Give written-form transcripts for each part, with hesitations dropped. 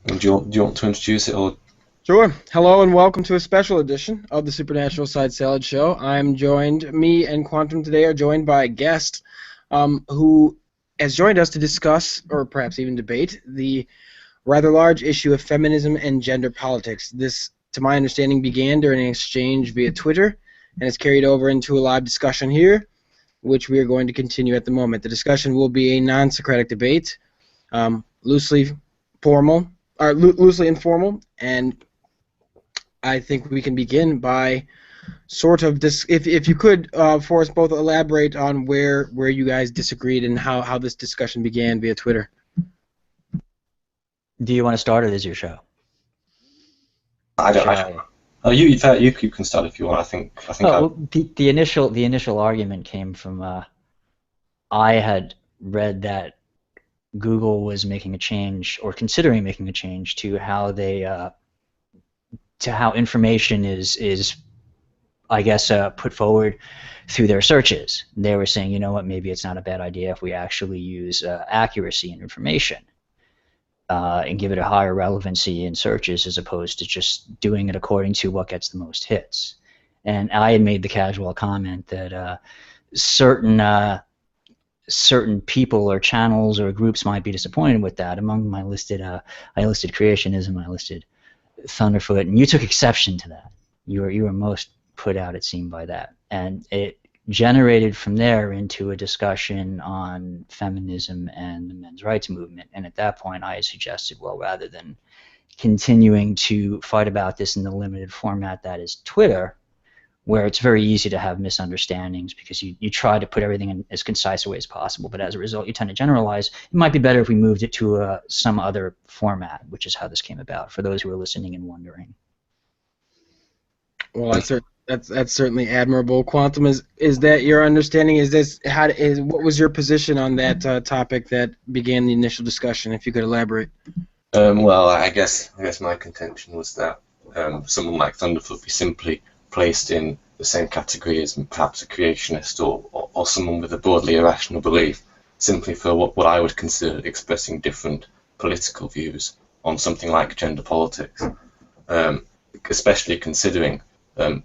Do you want to introduce it, or? Sure. Hello and welcome to a special edition of the Supernatural Side Salad Show. Me and Quantum today are joined by a guest who has joined us to discuss, or perhaps even debate, the rather large issue of feminism and gender politics. This, to my understanding, began during an exchange via Twitter and is carried over into a live discussion here, which we are going to continue at the moment. The discussion will be a non-Socratic debate, loosely loosely informal, and I think we can begin by sort of if you could, for us both, elaborate on where you guys disagreed and how this discussion began via Twitter. Do you want to start, or is your show? I don't. You can start if you want. The initial argument came from I had read that Google was making a change, or considering making a change, to how they to how information is I guess put forward through their searches. They were saying, you know what, maybe it's not a bad idea if we actually use accuracy in information and give it a higher relevancy in searches, as opposed to just doing it according to what gets the most hits. And I had made the casual comment that certain people or channels or groups might be disappointed with that. Among my listed, I listed creationism, I listed Thunderfoot, and you took exception to that. You were most put out, it seemed, by that, and it generated from there into a discussion on feminism and the men's rights movement. And at that point, I suggested, well, rather than continuing to fight about this in the limited format that is Twitter, where it's very easy to have misunderstandings because you try to put everything in as concise a way as possible, but as a result you tend to generalize. It might be better if we moved it to some other format, which is how this came about, for those who are listening and wondering. Well, that's certainly admirable. Quantum, is that your understanding? What was your position on that topic that began the initial discussion? If you could elaborate. Well, I guess my contention was that someone like Thunderfoot would be simply placed in the same category as perhaps a creationist or someone with a broadly irrational belief, simply for what I would consider expressing different political views on something like gender politics, especially considering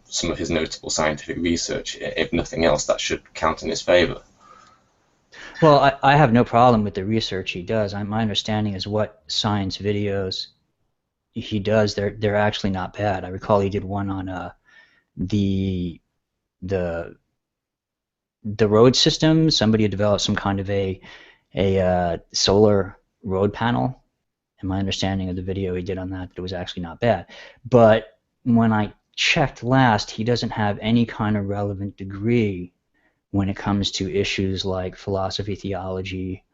some of his notable scientific research. If nothing else, that should count in his favor. Well, I have no problem with the research he does. My understanding is what science videos he does, they're actually not bad. I recall he did one on the road system. Somebody had developed some kind of a solar road panel, and my understanding of the video he did on that, it was actually not bad. But when I checked last, he doesn't have any kind of relevant degree when it comes to issues like philosophy, theology,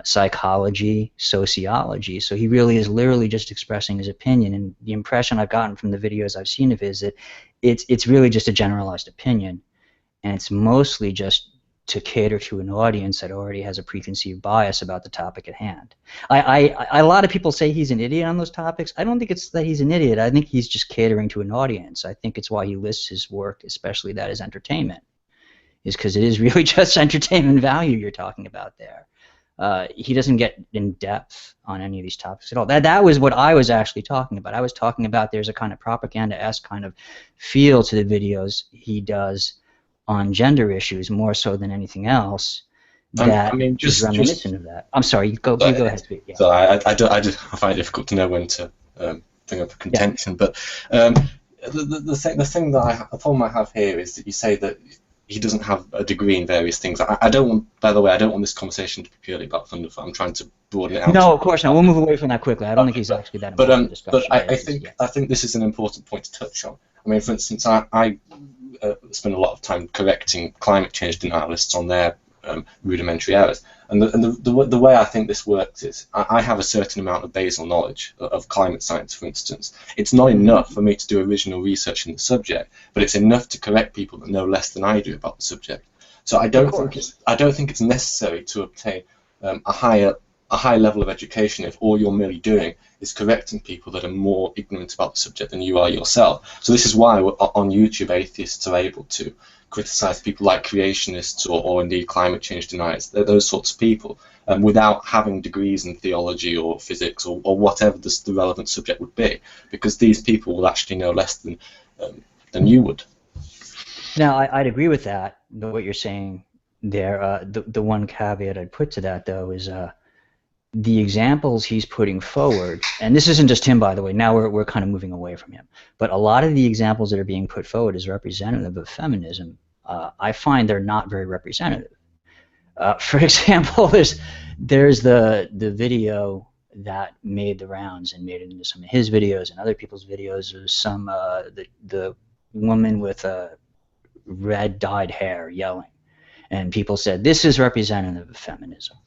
psychology, sociology. So he really is literally just expressing his opinion, and the impression I've gotten from the videos I've seen of his, that it's really just a generalized opinion, and it's mostly just to cater to an audience that already has a preconceived bias about the topic at hand. A lot of people say he's an idiot on those topics. I don't think it's that he's an idiot. I think he's just catering to an audience. I think it's why he lists his work, especially that as entertainment, is because it is really just entertainment value you're talking about there. He doesn't get in depth on any of these topics at all. That was what I was actually talking about. I was talking about there's a kind of propaganda-esque kind of feel to the videos he does on gender issues, more so than anything else. That is reminiscent of that. I'm sorry, you go ahead. Yeah. So I just find it difficult to know when to bring up a contention. Yeah. But the thing that the problem I have here is that you say that he doesn't have a degree in various things. I don't want, by the way, I don't want this conversation to be purely about Thunderfoot. I'm trying to broaden it out. No, of course not. We'll move away from that quickly. I don't think he's actually that important in discussion. But I think this is an important point to touch on. I mean, for instance, I spend a lot of time correcting climate change denialists on their rudimentary errors. And the way I think this works is I have a certain amount of basal knowledge of climate science, for instance. It's not enough for me to do original research in the subject, but it's enough to correct people that know less than I do about the subject. So I don't think it's necessary to obtain a high level of education if all you're merely doing is correcting people that are more ignorant about the subject than you are yourself. So this is why on YouTube atheists are able to criticize people like creationists or indeed climate change deniers. They're those sorts of people without having degrees in theology or physics or whatever the relevant subject would be, because these people will actually know less than you would. Now, I'd agree with that, but what you're saying there, the one caveat I'd put to that, though, is the examples he's putting forward, and this isn't just him, by the way, now we're kind of moving away from him, but a lot of the examples that are being put forward as representative of feminism, I find they're not very representative. For example, there's the video that made the rounds and made it into some of his videos and other people's videos. There's some the woman with red dyed hair yelling, and people said this is representative of feminism.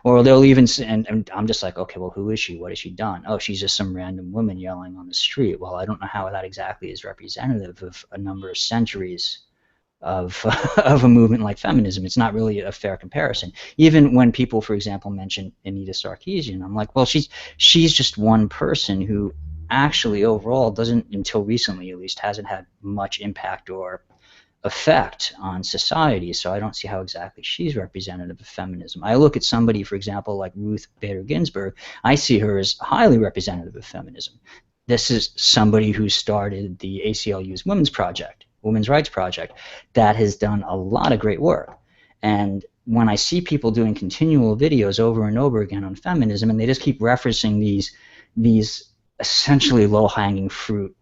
Or they'll even say, and I'm just like, okay, well, who is she? What has she done? Oh, she's just some random woman yelling on the street. Well, I don't know how that exactly is representative of a number of centuries of of a movement like feminism. It's not really a fair comparison. Even when people, for example, mention Anita Sarkeesian, I'm like, well, she's just one person who actually overall doesn't, until recently at least, hasn't had much impact or effect on society, so I don't see how exactly she's representative of feminism. I look at somebody, for example, like Ruth Bader Ginsburg, I see her as highly representative of feminism. This is somebody who started the ACLU's Women's Rights Project, that has done a lot of great work. And when I see people doing continual videos over and over again on feminism, and they just keep referencing these essentially low-hanging fruit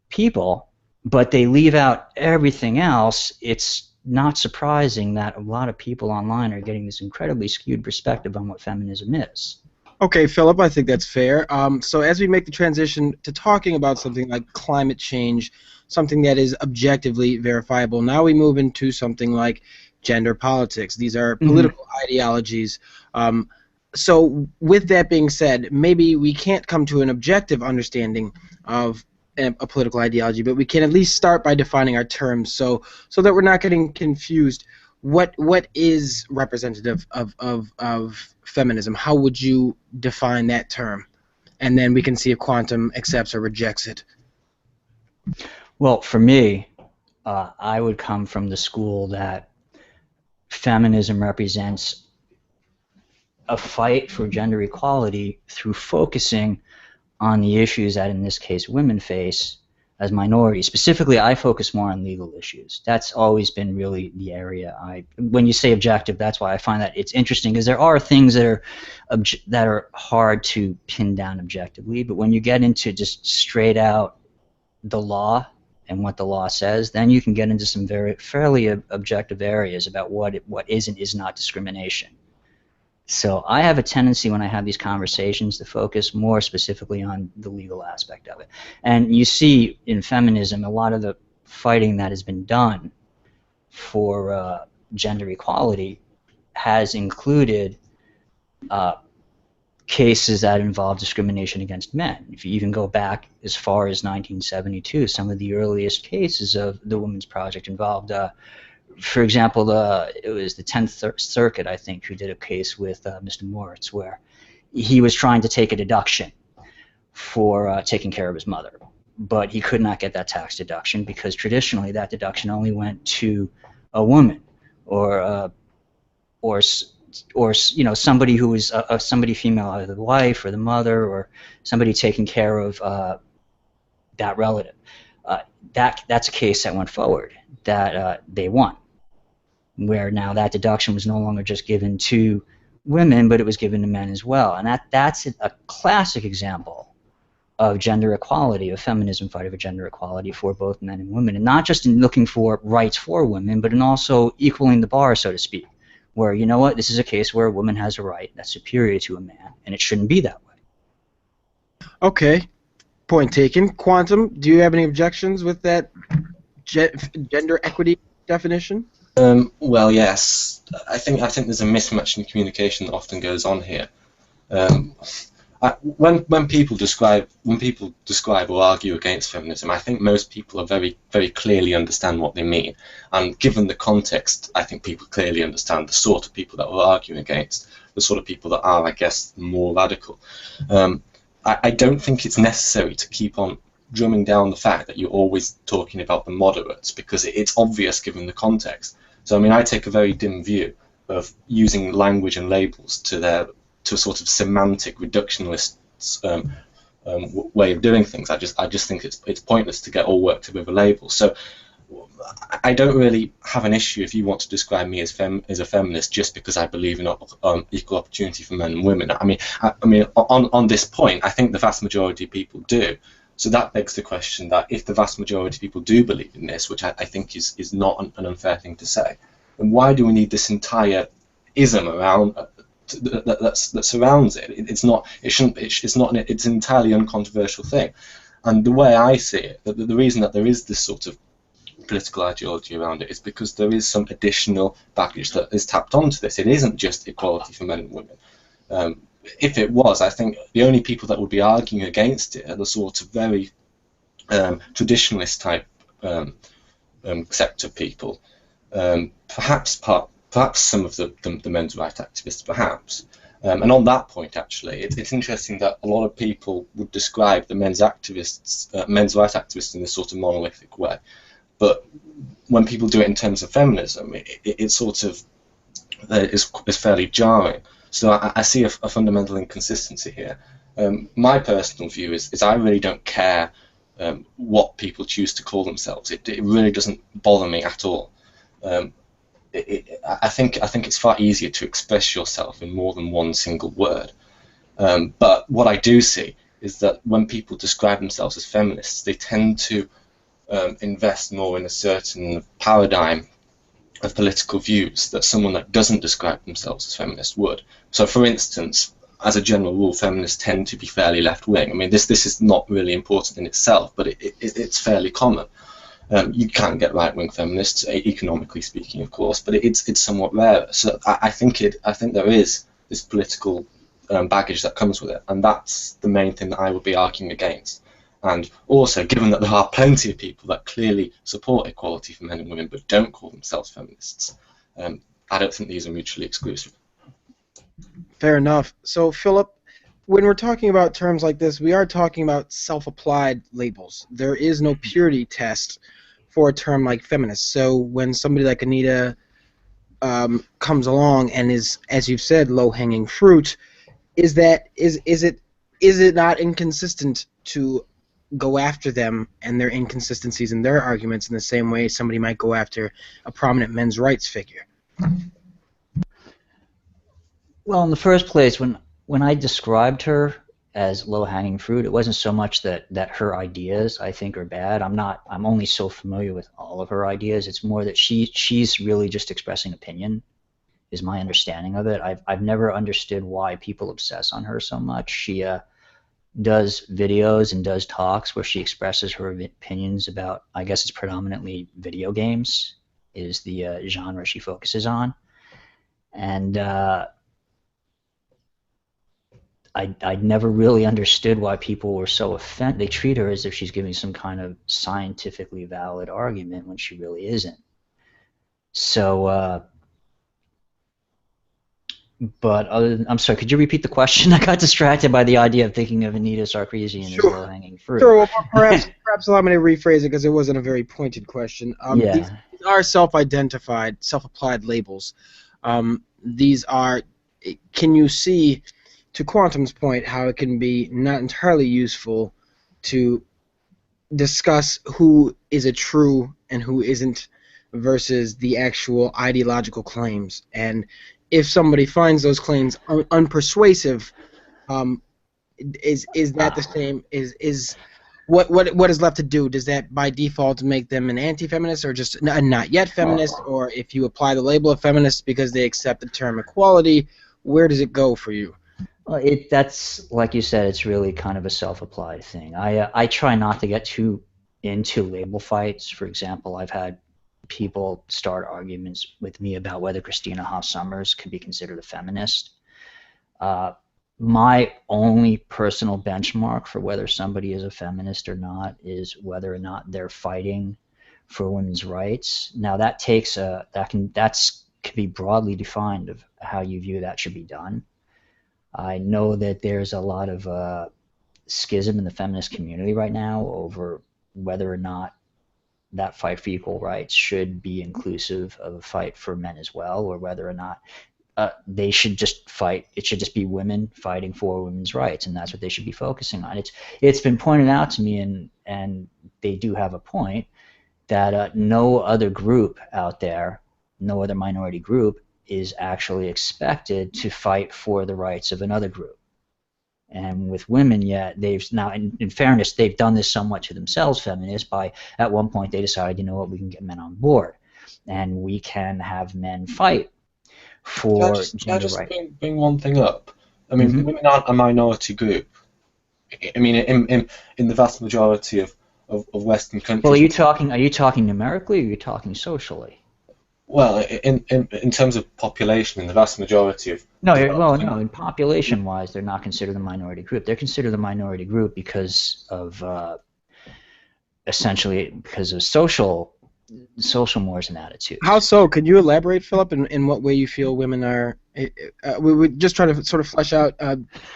people, but they leave out everything else, it's not surprising that a lot of people online are getting this incredibly skewed perspective on what feminism is. Okay, Philip, I think that's fair. So as we make the transition to talking about something like climate change, something that is objectively verifiable, now we move into something like gender politics. These are political ideologies. So with that being said, maybe we can't come to an objective understanding of a political ideology, but we can at least start by defining our terms, so that we're not getting confused. What is representative of feminism? How would you define that term? And then we can see if Quantum accepts or rejects it. Well, for me, I would come from the school that feminism represents a fight for gender equality through focusing on the issues that, in this case, women face as minorities. Specifically, I focus more on legal issues. That's always been really the area. When you say objective, that's why I find that it's interesting, because there are things that are hard to pin down objectively, but when you get into just straight out the law and what the law says, then you can get into some fairly objective areas about what is and is not discrimination. So I have a tendency when I have these conversations to focus more specifically on the legal aspect of it. And you see in feminism a lot of the fighting that has been done for gender equality has included cases that involve discrimination against men. If you even go back as far as 1972, some of the earliest cases of the Women's Project involved for example, it was the 10th Circuit, I think, who did a case with Mr. Moritz, where he was trying to take a deduction for taking care of his mother, but he could not get that tax deduction because traditionally that deduction only went to a woman or you know, somebody who was somebody female, either the wife or the mother or somebody taking care of that relative. That's a case that went forward that they won, where now that deduction was no longer just given to women, but it was given to men as well. And that's a classic example of gender equality, of feminism fighting for gender equality for both men and women, and not just in looking for rights for women, but in also equaling the bar, so to speak, where, you know what, this is a case where a woman has a right that's superior to a man, and it shouldn't be that way. Okay. Point taken. Quantum, do you have any objections with that gender equity definition? Well, yes. I think there's a mismatch in communication that often goes on here. When people describe or argue against feminism, I think most people are very clearly understand what they mean. And given the context, I think people clearly understand the sort of people that we're arguing against, the sort of people that are, I guess, more radical. I don't think it's necessary to keep on drumming down the fact that you're always talking about the moderates, because it's obvious given the context. So, I mean, I take a very dim view of using language and labels to a sort of semantic reductionist way of doing things. I just think it's pointless to get all worked up with a label. So I don't really have an issue if you want to describe me as a feminist just because I believe in equal opportunity for men and women. I mean, on this point, I think the vast majority of people do. So that begs the question that if the vast majority of people do believe in this, which I think is not an unfair thing to say, then why do we need this entire ism around that surrounds it? It's not. It shouldn't. It's not. It's an entirely uncontroversial thing. And the way I see it, the reason that there is this sort of political ideology around it is because there is some additional baggage that is tapped onto this. It isn't just equality for men and women. If it was, I think the only people that would be arguing against it are the sort of very traditionalist type sector people. Perhaps some of the men's rights activists, perhaps. And on that point, actually, it's interesting that a lot of people would describe the men's rights activists in this sort of monolithic way. But when people do it in terms of feminism, it sort of is fairly jarring. So I see a fundamental inconsistency here. My personal view is I really don't care what people choose to call themselves. It really doesn't bother me at all. I think it's far easier to express yourself in more than one single word. But what I do see is that when people describe themselves as feminists, they tend to invest more in a certain paradigm of political views that someone that doesn't describe themselves as feminist would. So, for instance, as a general rule, feminists tend to be fairly left-wing. I mean, this is not really important in itself, but it's fairly common. You can get right-wing feminists, economically speaking, of course, but it's somewhat rare. So I think there is this political baggage that comes with it, and that's the main thing that I would be arguing against. And also, given that there are plenty of people that clearly support equality for men and women but don't call themselves feminists, I don't think these are mutually exclusive. Fair enough. So, Philip, when we're talking about terms like this, we are talking about self-applied labels. There is no purity test for a term like feminist. So when somebody like Anita comes along and is, as you've said, low-hanging fruit, is it not inconsistent to go after them and their inconsistencies in their arguments in the same way somebody might go after a prominent men's rights figure? Well, in the first place, when I described her as low-hanging fruit, it wasn't so much that her ideas I think are bad. I'm only so familiar with all of her ideas. It's more that she's really just expressing opinion, is my understanding of it. I've never understood why people obsess on her so much. She does videos and does talks where she expresses her opinions about, I guess it's predominantly video games, is the genre she focuses on. And I never really understood why people were so offended. They treat her as if she's giving some kind of scientifically valid argument when she really isn't. So, but I'm sorry, could you repeat the question? I got distracted by the idea of thinking of Anita Sarkeesian as low-hanging fruit. Sure, well, perhaps allow me to rephrase it because it wasn't a very pointed question. These are self-identified, self-applied labels. These are, can you see, to Quantum's point, how it can be not entirely useful to discuss who is a true and who isn't versus the actual ideological claims. And if somebody finds those claims unpersuasive, is that the same? Is what is left to do? Does that by default make them an anti-feminist or just a not yet feminist? Or if you apply the label of feminist because they accept the term equality, where does it go for you? Well, that's like you said, it's really kind of a self-applied thing. I try not to get too into label fights. For example, I've had people start arguments with me about whether Christina Hoff Sommers could be considered a feminist. My only personal benchmark for whether somebody is a feminist or not is whether or not they're fighting for women's rights. Now that takes that can be broadly defined of how you view that should be done. I know that there's a lot of schism in the feminist community right now over whether or not that fight for equal rights should be inclusive of a fight for men as well, or whether or not they should just fight. It should just be women fighting for women's rights, and that's what they should be focusing on. It's been pointed out to me, and they do have a point, that no other group out there, no other minority group, is actually expected to fight for the rights of another group. And with women, yet they've now, in fairness, they've done this somewhat to themselves, feminists, by at one point they decided, you know what, we can get men on board, and we can have men fight for gender rights. Bring one thing up? I mean, women aren't a minority group. I mean, in the vast majority of Western countries. Well, are you talking numerically, or are you talking socially? Well, in terms of population, in the vast majority of no, in population-wise, they're not considered a minority group. They're considered a minority group because of essentially because of social mores and attitudes. How so? Could you elaborate, Philip, in what way you feel women are? We would just try to sort of flesh out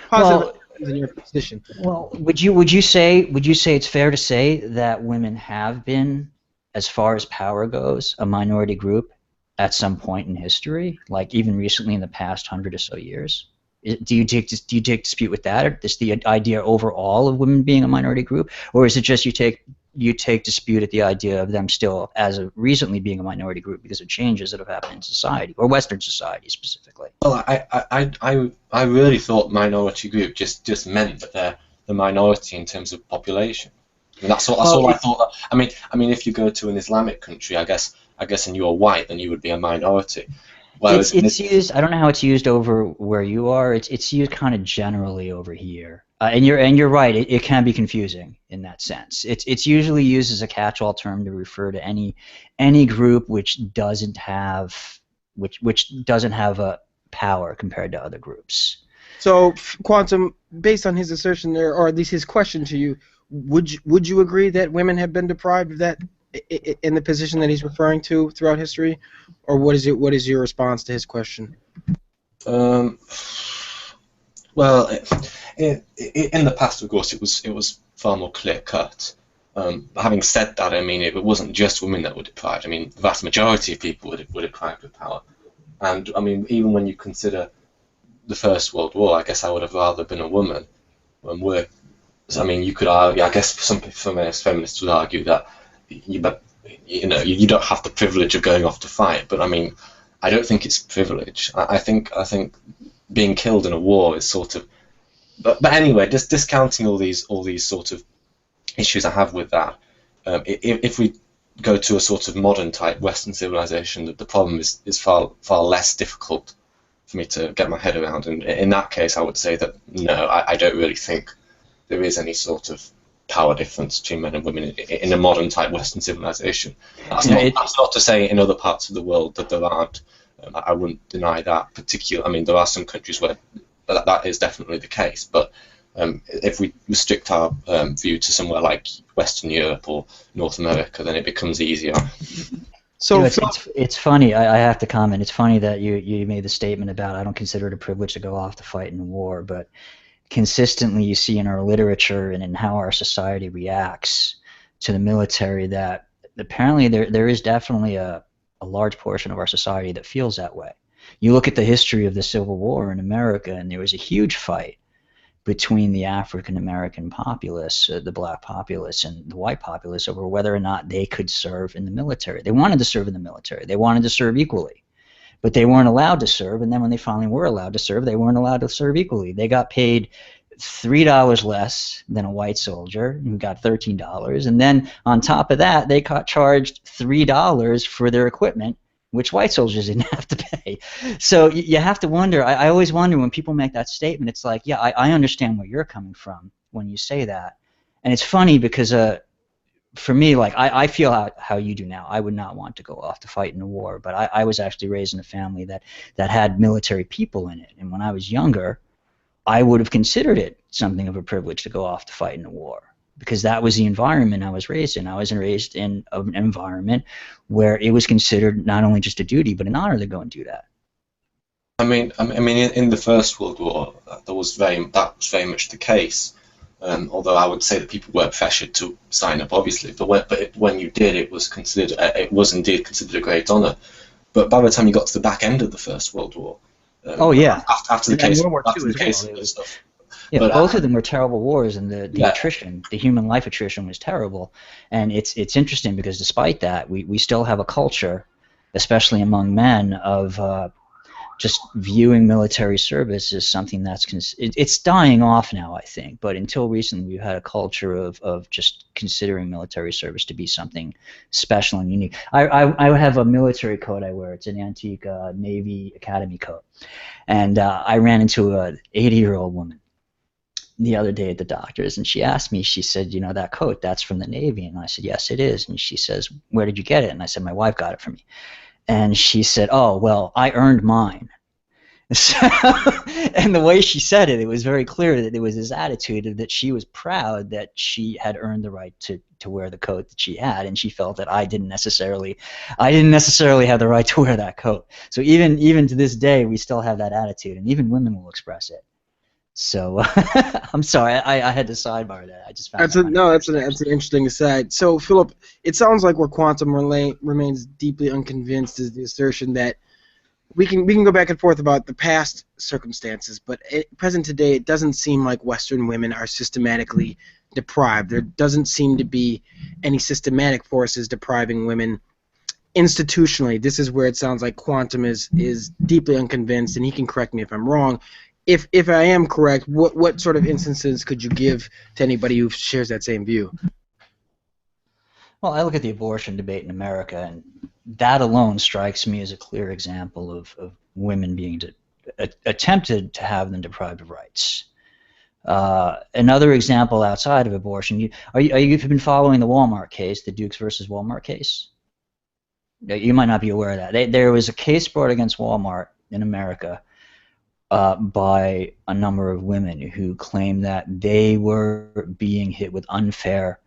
positive in your position. Well, would you say it's fair to say that women have been, as far as power goes, a minority group at some point in history, like even recently in the past 100 or so years? Do you take dispute with that, or is the idea overall of women being a minority group, or is it just you take dispute at the idea of them still as of recently being a minority group because of changes that have happened in society, or Western society specifically? Well, I really thought minority group just meant that they're the minority in terms of population. I mean, that's all I thought. I mean, if you go to an Islamic country, I guess, and you're white, then you would be a minority. Whereas it's used. I don't know how it's used over where you are. It's used kind of generally over here. And you're right. It can be confusing in that sense. It's usually used as a catch-all term to refer to any group which doesn't have a power compared to other groups. So, Quantum, based on his assertion there, or at least his question to you, would you agree that women have been deprived of that in the position that he's referring to throughout history, or what is your response to his question? Well, in the past, of course, it was far more clear-cut. Having said that, I mean, it wasn't just women that were deprived. I mean, the vast majority of people were deprived of power. And, I mean, even when you consider the First World War, I guess I would have rather been a woman. I mean, you could argue, I guess some feminists would argue that you don't have the privilege of going off to fight. But, I mean, I don't think it's privilege. I think being killed in a war is sort of, but anyway, just discounting all these sort of issues I have with that. If we go to a sort of modern type Western civilization, the problem is far less difficult for me to get my head around. And in that case, I would say that no, I don't really think there is any sort of power difference between men and women in a modern type Western civilization. That's not to say in other parts of the world that there aren't. I wouldn't deny that particular. I mean, there are some countries where that is definitely the case, but if we restrict our view to somewhere like Western Europe or North America, then it becomes easier. So it's funny. I have to comment. It's funny that you made the statement about I don't consider it a privilege to go off to fight in a war, but consistently you see in our literature and in how our society reacts to the military that apparently there is definitely a large portion of our society that feels that way. You look at the history of the Civil War in America, and there was a huge fight between the African American populace, the black populace, and the white populace over whether or not they could serve in the military. They wanted to serve in the military. They wanted to serve equally, but they weren't allowed to serve. And then when they finally were allowed to serve, they weren't allowed to serve equally. They got paid $3 less than a white soldier who got $13, and then on top of that, they got charged $3 for their equipment, which white soldiers didn't have to pay. So you have to wonder. I always wonder when people make that statement. It's like, yeah, I understand where you're coming from when you say that, and it's funny because for me, like I feel how you do now. I would not want to go off to fight in a war, but I was actually raised in a family that had military people in it, and when I was younger, I would have considered it something of a privilege to go off to fight in a war because that was the environment I was raised in. I was raised in an environment where it was considered not only just a duty but an honor to go and do that. I mean, in the First World War, that was very much the case. Although I would say that people were pressured to sign up, obviously. But when you did, it was considered. It was indeed considered a great honour. But by the time you got to the back end of the First World War, oh yeah, after the and case, World War after II the as case well. and stuff. Yeah, but both of them were terrible wars, and the Yeah. attrition, the human life attrition, was terrible. And it's interesting because despite that, we still have a culture, especially among men, of just viewing military service as something that's it's dying off now, I think. But until recently, we've had a culture of just considering military service to be something special and unique. I have a military coat I wear. It's an antique Navy Academy coat, and I ran into a 80-year-old woman the other day at the doctor's, and she asked me, she said, you know, that coat, that's from the Navy? And I said, yes, it is. And she says, where did you get it? And I said, my wife got it for me. And she said, oh, well, I earned mine. So, and the way she said it, it was very clear that there was this attitude of that she was proud that she had earned the right to wear the coat that she had, and she felt that I didn't necessarily have the right to wear that coat. So even to this day, we still have that attitude, and even women will express it. So I'm sorry, I had to sidebar that. I just found that's an interesting aside. So Philip, it sounds like where Quantum remains deeply unconvinced is the assertion that we can go back and forth about the past circumstances, but at present today, it doesn't seem like Western women are systematically deprived. There doesn't seem to be any systematic forces depriving women institutionally. This is where it sounds like Quantum is deeply unconvinced, and he can correct me if I'm wrong. If I am correct, what sort of instances could you give to anybody who shares that same view? Well, I look at the abortion debate in America, and that alone strikes me as a clear example of women being attempted to have them deprived of rights. Another example outside of abortion, you've been following the Walmart case, the Dukes versus Walmart case? You might not be aware of that. There was a case brought against Walmart in America by a number of women who claimed that they were being hit with unfair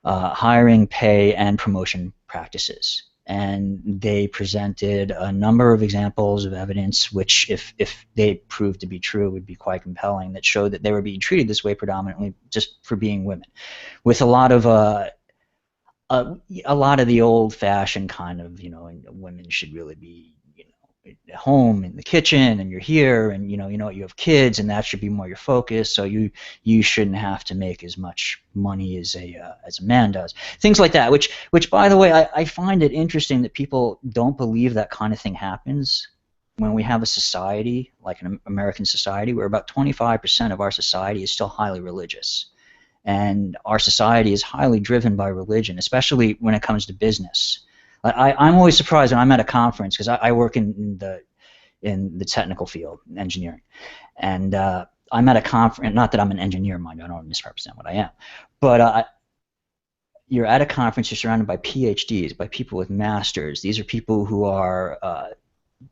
hiring, pay, and promotion practices. And they presented a number of examples of evidence which, if they proved to be true, would be quite compelling, that showed that they were being treated this way predominantly just for being women, with a lot of the old-fashioned kind of, you know, women should really be, you know, at home in the kitchen, and you're here, and you know you have kids, and that should be more your focus. So you shouldn't have to make as much money as a man does. Things like that, which by the way, I find it interesting that people don't believe that kind of thing happens when we have a society like an American society where about 25% of our society is still highly religious. And our society is highly driven by religion, especially when it comes to business. I'm always surprised when I'm at a conference, because I work in the technical field, engineering, and I'm at a conference. Not that I'm an engineer, mind you, I don't misrepresent what I am, but you're at a conference. You're surrounded by PhDs, by people with masters. These are people who are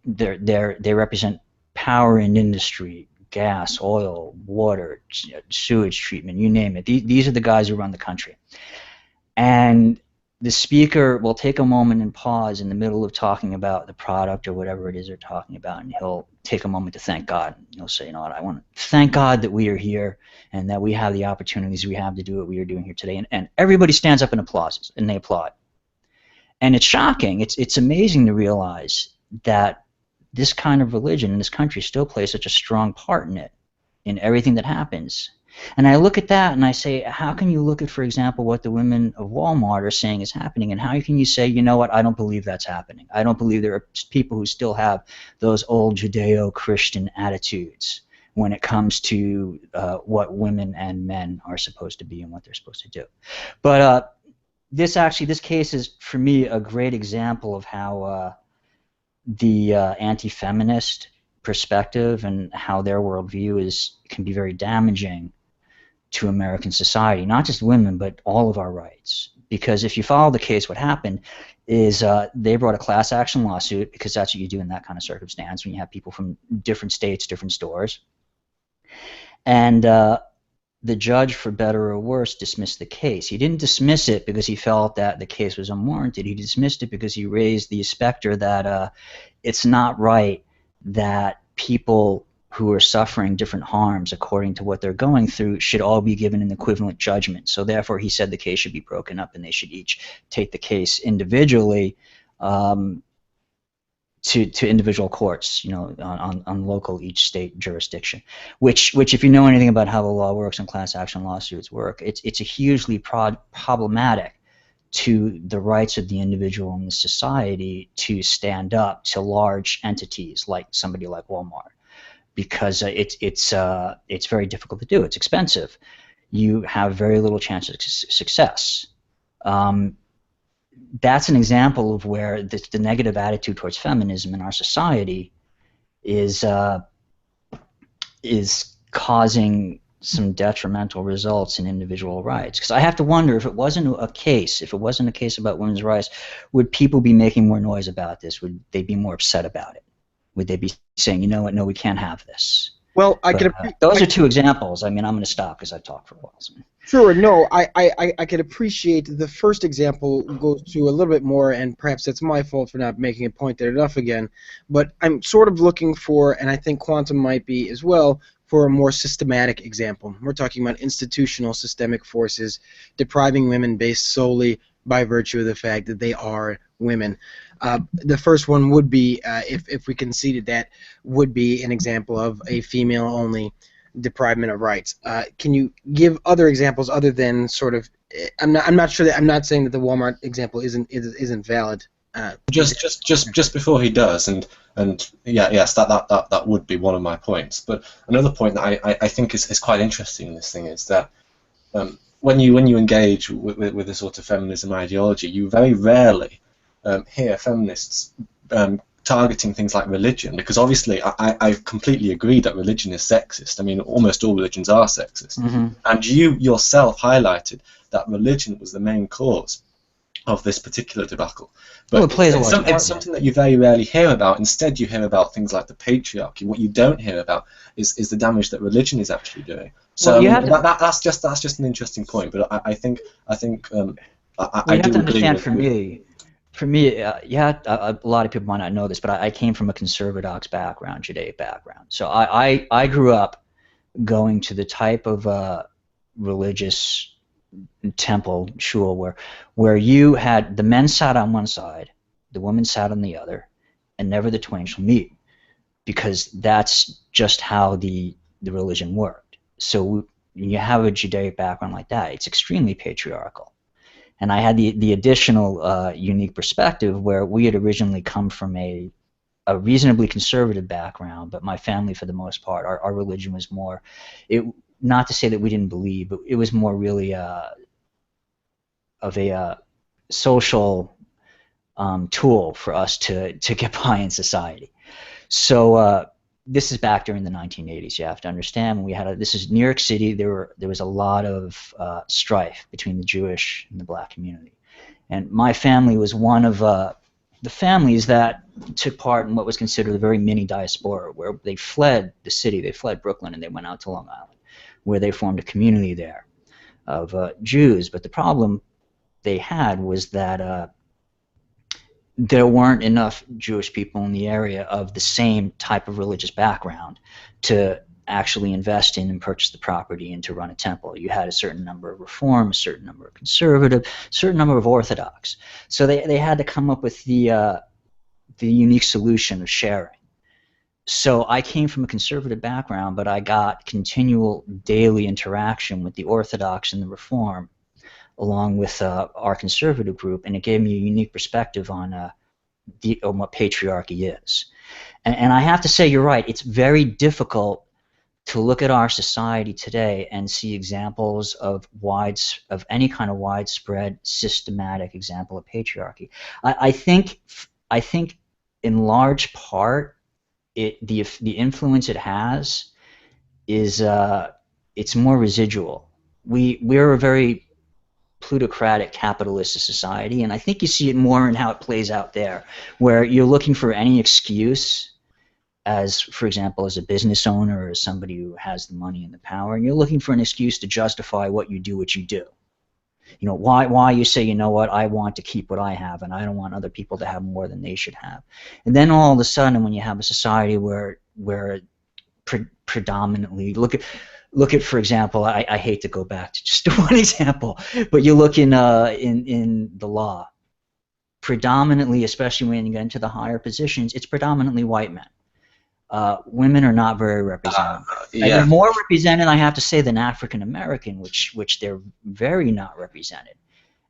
they represent power in industry. Gas, oil, water, sewage treatment, you name it. These are the guys who run the country. And the speaker will take a moment and pause in the middle of talking about the product or whatever it is they're talking about, and he'll take a moment to thank God. And he'll say, you know what, I want to thank God that we are here and that we have the opportunities we have to do what we are doing here today. And everybody stands up and applauds, and they applaud. And it's shocking. It's amazing to realize that this kind of religion in this country still plays such a strong part in it, in everything that happens. And I look at that and I say, how can you look at, for example, what the women of Walmart are saying is happening, and how can you say, you know what, I don't believe that's happening. I don't believe there are people who still have those old Judeo-Christian attitudes when it comes to what women and men are supposed to be and what they're supposed to do. But this case is, for me, a great example of how the anti-feminist perspective and how their worldview can be very damaging to American society, not just women, but all of our rights. Because if you follow the case, what happened is they brought a class action lawsuit, because that's what you do in that kind of circumstance when you have people from different states, different stores. And the judge, for better or worse, dismissed the case. He didn't dismiss it because he felt that the case was unwarranted. He dismissed it because he raised the specter that it's not right that people who are suffering different harms according to what they're going through should all be given an equivalent judgment. So therefore, he said the case should be broken up and they should each take the case individually to individual courts, on local each state jurisdiction. Which if you know anything about how the law works and class action lawsuits work, it's a hugely problematic to the rights of the individual in the society to stand up to large entities like somebody like Walmart, because it's very difficult to do. It's expensive. You have very little chance of success. That's an example of where the negative attitude towards feminism in our society is causing some detrimental results in individual rights. Because I have to wonder, if it wasn't a case about women's rights, would people be making more noise about this? Would they be more upset about it? Would they be saying, you know what, no, we can't have this? Well, those are two examples. I mean, I'm going to stop because I've talked for a while. So. Sure, no, I could appreciate the first example goes to a little bit more, and perhaps that's my fault for not making it point there enough again, but I'm sort of looking for, and I think Quantum might be as well, for a more systematic example. We're talking about institutional systemic forces depriving women based solely by virtue of the fact that they are women. The first one would be, if we conceded that, would be an example of a female-only deprivement of rights. Can you give other examples other than sort of? I'm not sure that I'm not saying that the Walmart example isn't valid. Just before he does, and yes, that would be one of my points. But another point that I think is quite interesting in this thing is that when you engage with a sort of feminism ideology, you very rarely hear feminists targeting things like religion, because obviously I completely agree that religion is sexist. I mean, almost all religions are sexist. Mm-hmm. And you yourself highlighted that religion was the main cause of this particular debacle. But it's something that you very rarely hear about. Instead, you hear about things like the patriarchy. What you don't hear about is the damage that religion is actually doing. So that's just an interesting point. But I think I do understand. For me, a lot of people might not know this, but I came from a conservative background, Judaic background. So I grew up going to the type of religious temple, shul, where you had the men sat on one side, the women sat on the other, and never the twain shall meet, because that's just how the religion worked. So when you have a Judaic background like that, it's extremely patriarchal. And I had the additional unique perspective where we had originally come from a reasonably conservative background, but my family, for the most part, our religion was more, not to say that we didn't believe, but it was more really of a social tool for us to get by in society. So this is back during the 1980s. You have to understand, when we had this is New York City. There was a lot of strife between the Jewish and the black community, and my family was one of the families that took part in what was considered a very mini diaspora, where they fled the city, they fled Brooklyn, and they went out to Long Island, where they formed a community there of Jews. But the problem they had was that there weren't enough Jewish people in the area of the same type of religious background to actually invest in and purchase the property and to run a temple. You had a certain number of Reform, a certain number of Conservative, a certain number of Orthodox. So they had to come up with the unique solution of sharing. So I came from a conservative background, but I got continual daily interaction with the Orthodox and the Reform, along with our conservative group, and it gave me a unique perspective on what patriarchy is. And I have to say, you're right, it's very difficult to look at our society today and see examples of any kind of widespread, systematic example of patriarchy. I think in large part, the influence it has is it's more residual. We're a very plutocratic capitalist society, and I think you see it more in how it plays out there, where you're looking for any excuse, as for example as a business owner or as somebody who has the money and the power, and you're looking for an excuse to justify what you do. You know, why you say, you know what, I want to keep what I have and I don't want other people to have more than they should have. And then all of a sudden, when you have a society where predominantly look at, for example, I hate to go back to just one example, but you look in the law, predominantly, especially when you get into the higher positions, it's predominantly white men. Women are not very represented. Yeah. And they're more represented, I have to say, than African American, which they're very not represented.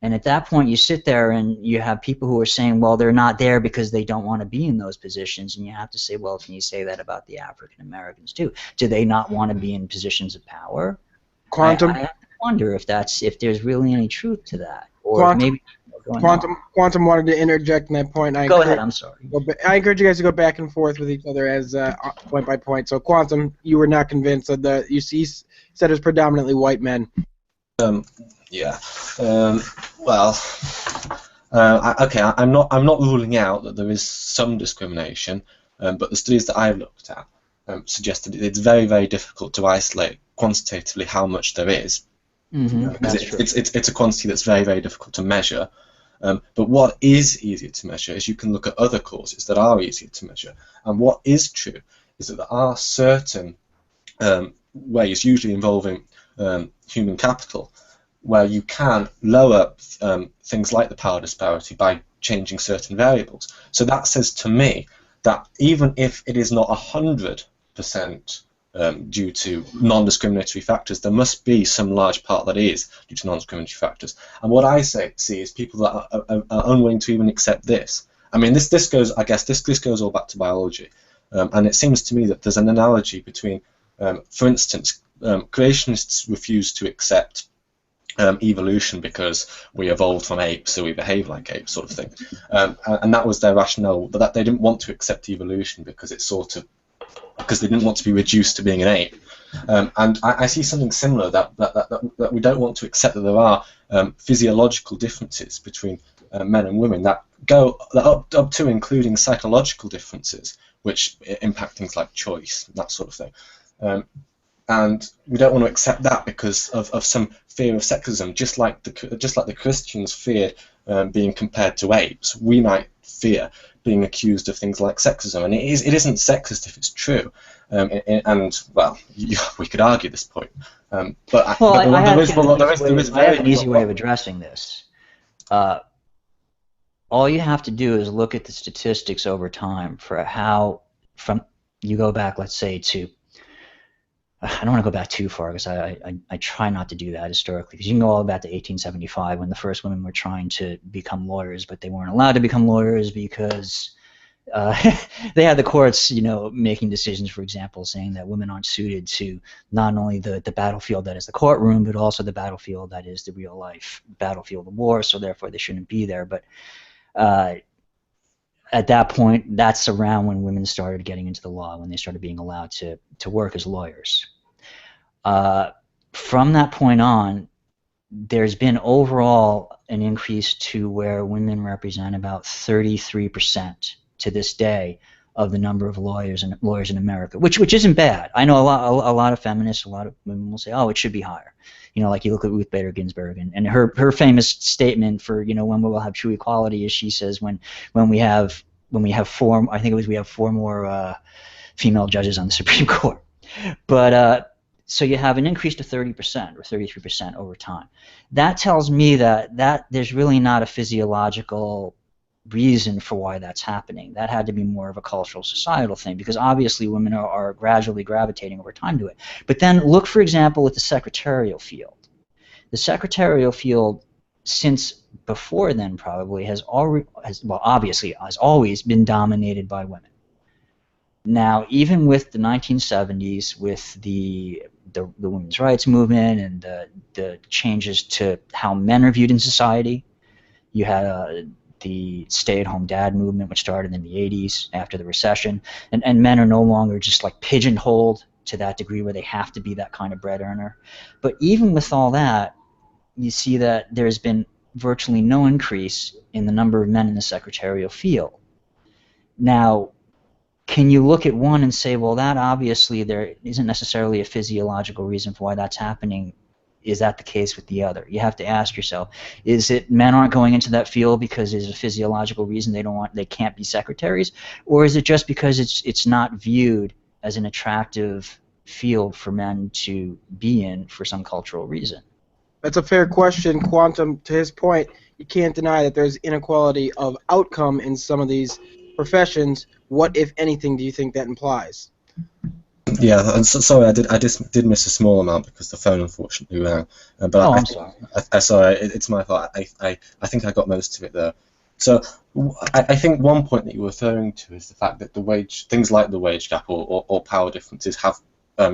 And at that point, you sit there and you have people who are saying, well, they're not there because they don't want to be in those positions. And you have to say, well, can you say that about the African Americans too? Do they not want to be in positions of power? Quantum. I have to wonder if there's really any truth to that, or Quantum. maybe Quantum wanted to interject in that point. Go ahead. I'm sorry. I encourage you guys to go back and forth with each other as point by point. So, Quantum, you were not convinced of the. You said it was predominantly white men. Yeah. Well. Okay. I'm not ruling out that there is some discrimination, but the studies that I've looked at suggest that it's very, very difficult to isolate quantitatively how much there is. Because it's a quantity that's very, very difficult to measure. But what is easier to measure is you can look at other causes that are easier to measure. And what is true is that there are certain ways, usually involving human capital, where you can lower things like the power disparity by changing certain variables. So that says to me that even if it is not 100% due to non-discriminatory factors, there must be some large part that is due to non-discriminatory factors. And what I see is people that are unwilling to even accept this. I mean, this goes, I guess, this goes all back to biology, and it seems to me that there's an analogy between, for instance, creationists refuse to accept evolution because we evolved from apes, so we behave like apes, sort of thing, and that was their rationale. But that they didn't want to accept evolution because because they didn't want to be reduced to being an ape. And I see something similar, that we don't want to accept that there are physiological differences between men and women that go up to including psychological differences, which impact things like choice, that sort of thing. And we don't want to accept that because of some fear of sexism, just like the Christians feared being compared to apes. We might fear being accused of things like sexism, and it isn't sexist if it's true. And well, we could argue this point, but there is I have an easy way of addressing this. All you have to do is look at the statistics over time for how, you go back, let's say, to, I don't want to go back too far because I try not to do that historically, because you can go all back to 1875 when the first women were trying to become lawyers, but they weren't allowed to become lawyers because they had the courts, making decisions, for example, saying that women aren't suited to not only the battlefield that is the courtroom, but also the battlefield that is the real life battlefield of war, so therefore they shouldn't be there. But at that point, that's around when women started getting into the law, when they started being allowed to work as lawyers. From that point on, there's been overall an increase to where women represent about 33% to this day of the number of lawyers in America, which isn't bad. I know a lot of feminists, a lot of women will say, oh, it should be higher. Like you look at Ruth Bader Ginsburg and her famous statement for when we will have true equality is she says when we have four, I think it was we have four more female judges on the Supreme Court. But so you have an increase to 30% or 33% over time. That tells me that there's really not a physiological reason for why that's happening. That had to be more of a cultural, societal thing, because obviously women are gradually gravitating over time to it. But then look, for example, at the secretarial field. The secretarial field, since before then probably, has always been dominated by women. Now, even with the 1970s, with the women's rights movement and the changes to how men are viewed in society, you had the stay-at-home dad movement, which started in the 80s after the recession, and men are no longer just like pigeonholed to that degree where they have to be that kind of bread earner. But even with all that, you see that there's been virtually no increase in the number of men in the secretarial field. Now, can you look at one and say, well, that obviously there isn't necessarily a physiological reason for why that's happening? Is that the case with the other? You have to ask yourself, is it men aren't going into that field because there's a physiological reason they can't be secretaries, or is it just because it's not viewed as an attractive field for men to be in for some cultural reason. That's a fair question, Quantum. To his point, you can't deny that there's inequality of outcome in some of these professions. What, if anything, do you think that implies? Yeah, I'm sorry, I just did miss a small amount because the phone unfortunately rang. But I'm sorry. Sorry, it's my fault. I think I got most of it there. So I think one point that you're referring to is the fact that things like the wage gap or power differences have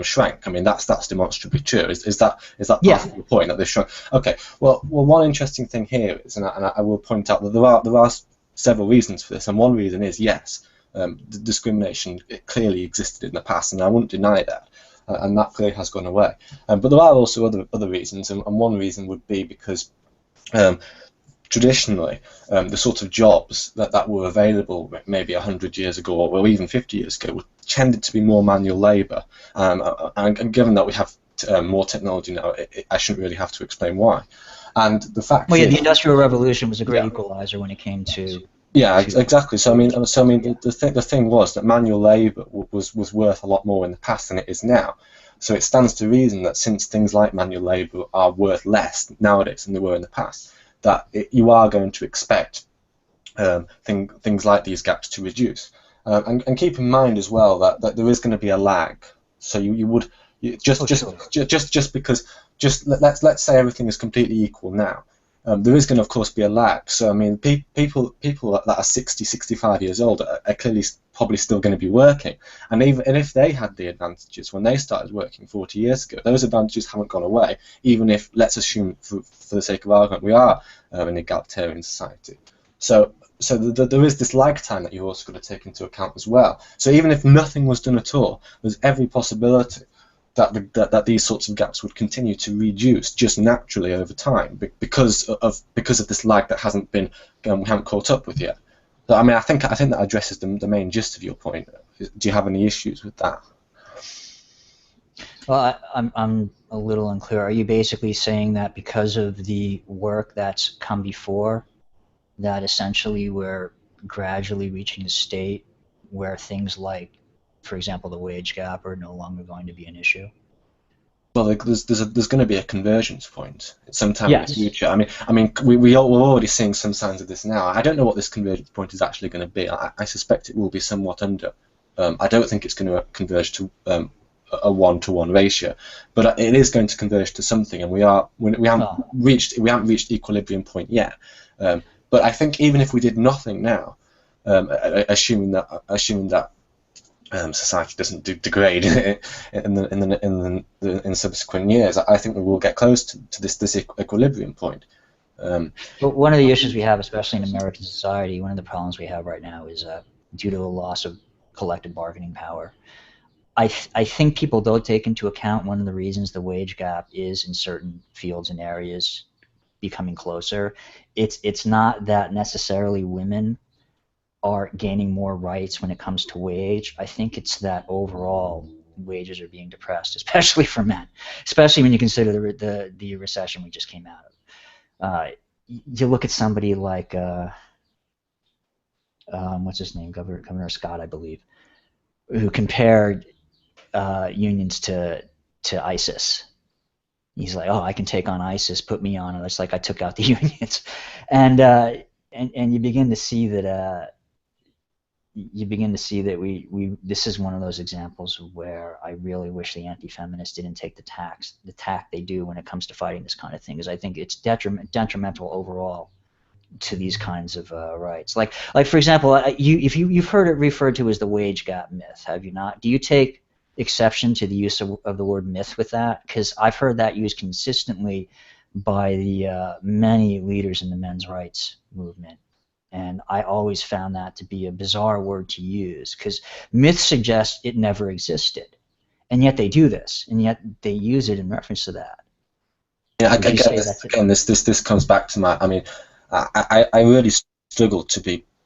shrank. I mean, that's demonstrably true. Is that part of your point that they've shrunk? Okay. Well, one interesting thing here is, and I will point out that there are several reasons for this, and one reason is yes. The discrimination clearly existed in the past, and I wouldn't deny that, and that clearly has gone away. But there are also other reasons, and one reason would be because traditionally the sort of jobs that were available maybe 100 years ago or even 50 years ago tended to be more manual labour, and given that we have more technology now, I shouldn't really have to explain why. And the fact the Industrial Revolution was a great equalizer when it came to. Yeah, exactly. So I mean, the thing was that manual labour was worth a lot more in the past than it is now. So it stands to reason that since things like manual labour are worth less nowadays than they were in the past, that you are going to expect things like these gaps to reduce. And keep in mind as well that there is going to be a lag. So let's say everything is completely equal now. There is going to, of course, be a lag. So, I mean, people that are 60, 65 years old are clearly probably still going to be working. And if they had the advantages when they started working 40 years ago, those advantages haven't gone away, even if, let's assume, for the sake of argument, we are an egalitarian society. So there is this lag time that you've also got to take into account as well. So even if nothing was done at all, there's every possibility that these sorts of gaps would continue to reduce just naturally over time because of this lag that we haven't caught up with yet. So, I mean, I think that addresses the main gist of your point. Do you have any issues with that? Well, I'm a little unclear. Are you basically saying that because of the work that's come before, that essentially we're gradually reaching a state where things like, for example, the wage gap are no longer going to be an issue? Well, there's going to be a convergence point sometime in the future. I mean, we're already seeing some signs of this now. I don't know what this convergence point is actually going to be. I suspect it will be somewhat under. I don't think it's going to converge to a 1-to-1 ratio, but it is going to converge to something, and we haven't reached equilibrium point yet. But I think even if we did nothing now, assuming that society doesn't degrade in subsequent years, I think we will get close to this equilibrium point. But one of the issues we have, especially in American society, one of the problems we have right now is due to a loss of collective bargaining power. I think people don't take into account one of the reasons the wage gap is in certain fields and areas becoming closer. It's not that necessarily women are gaining more rights when it comes to wage. I think it's that overall wages are being depressed, especially for men, especially when you consider the recession we just came out of. You look at somebody like what's his name, Governor Scott, I believe, who compared unions to ISIS. He's like, oh, I can take on ISIS, put me on, and it's like I took out the unions, and you begin to see that. This is one of those examples where I really wish the anti-feminists didn't take the tack they do when it comes to fighting this kind of thing, because I think it's detrimental overall to these kinds of rights. Like for example, you've heard it referred to as the wage gap myth, have you not? Do you take exception to the use of the word myth with that? Because I've heard that used consistently by the many leaders in the men's rights movement. And I always found that to be a bizarre word to use, because myths suggest it never existed, and yet they do this, and yet they use it in reference to that. Yeah, again, this comes back to my. I mean, I really struggle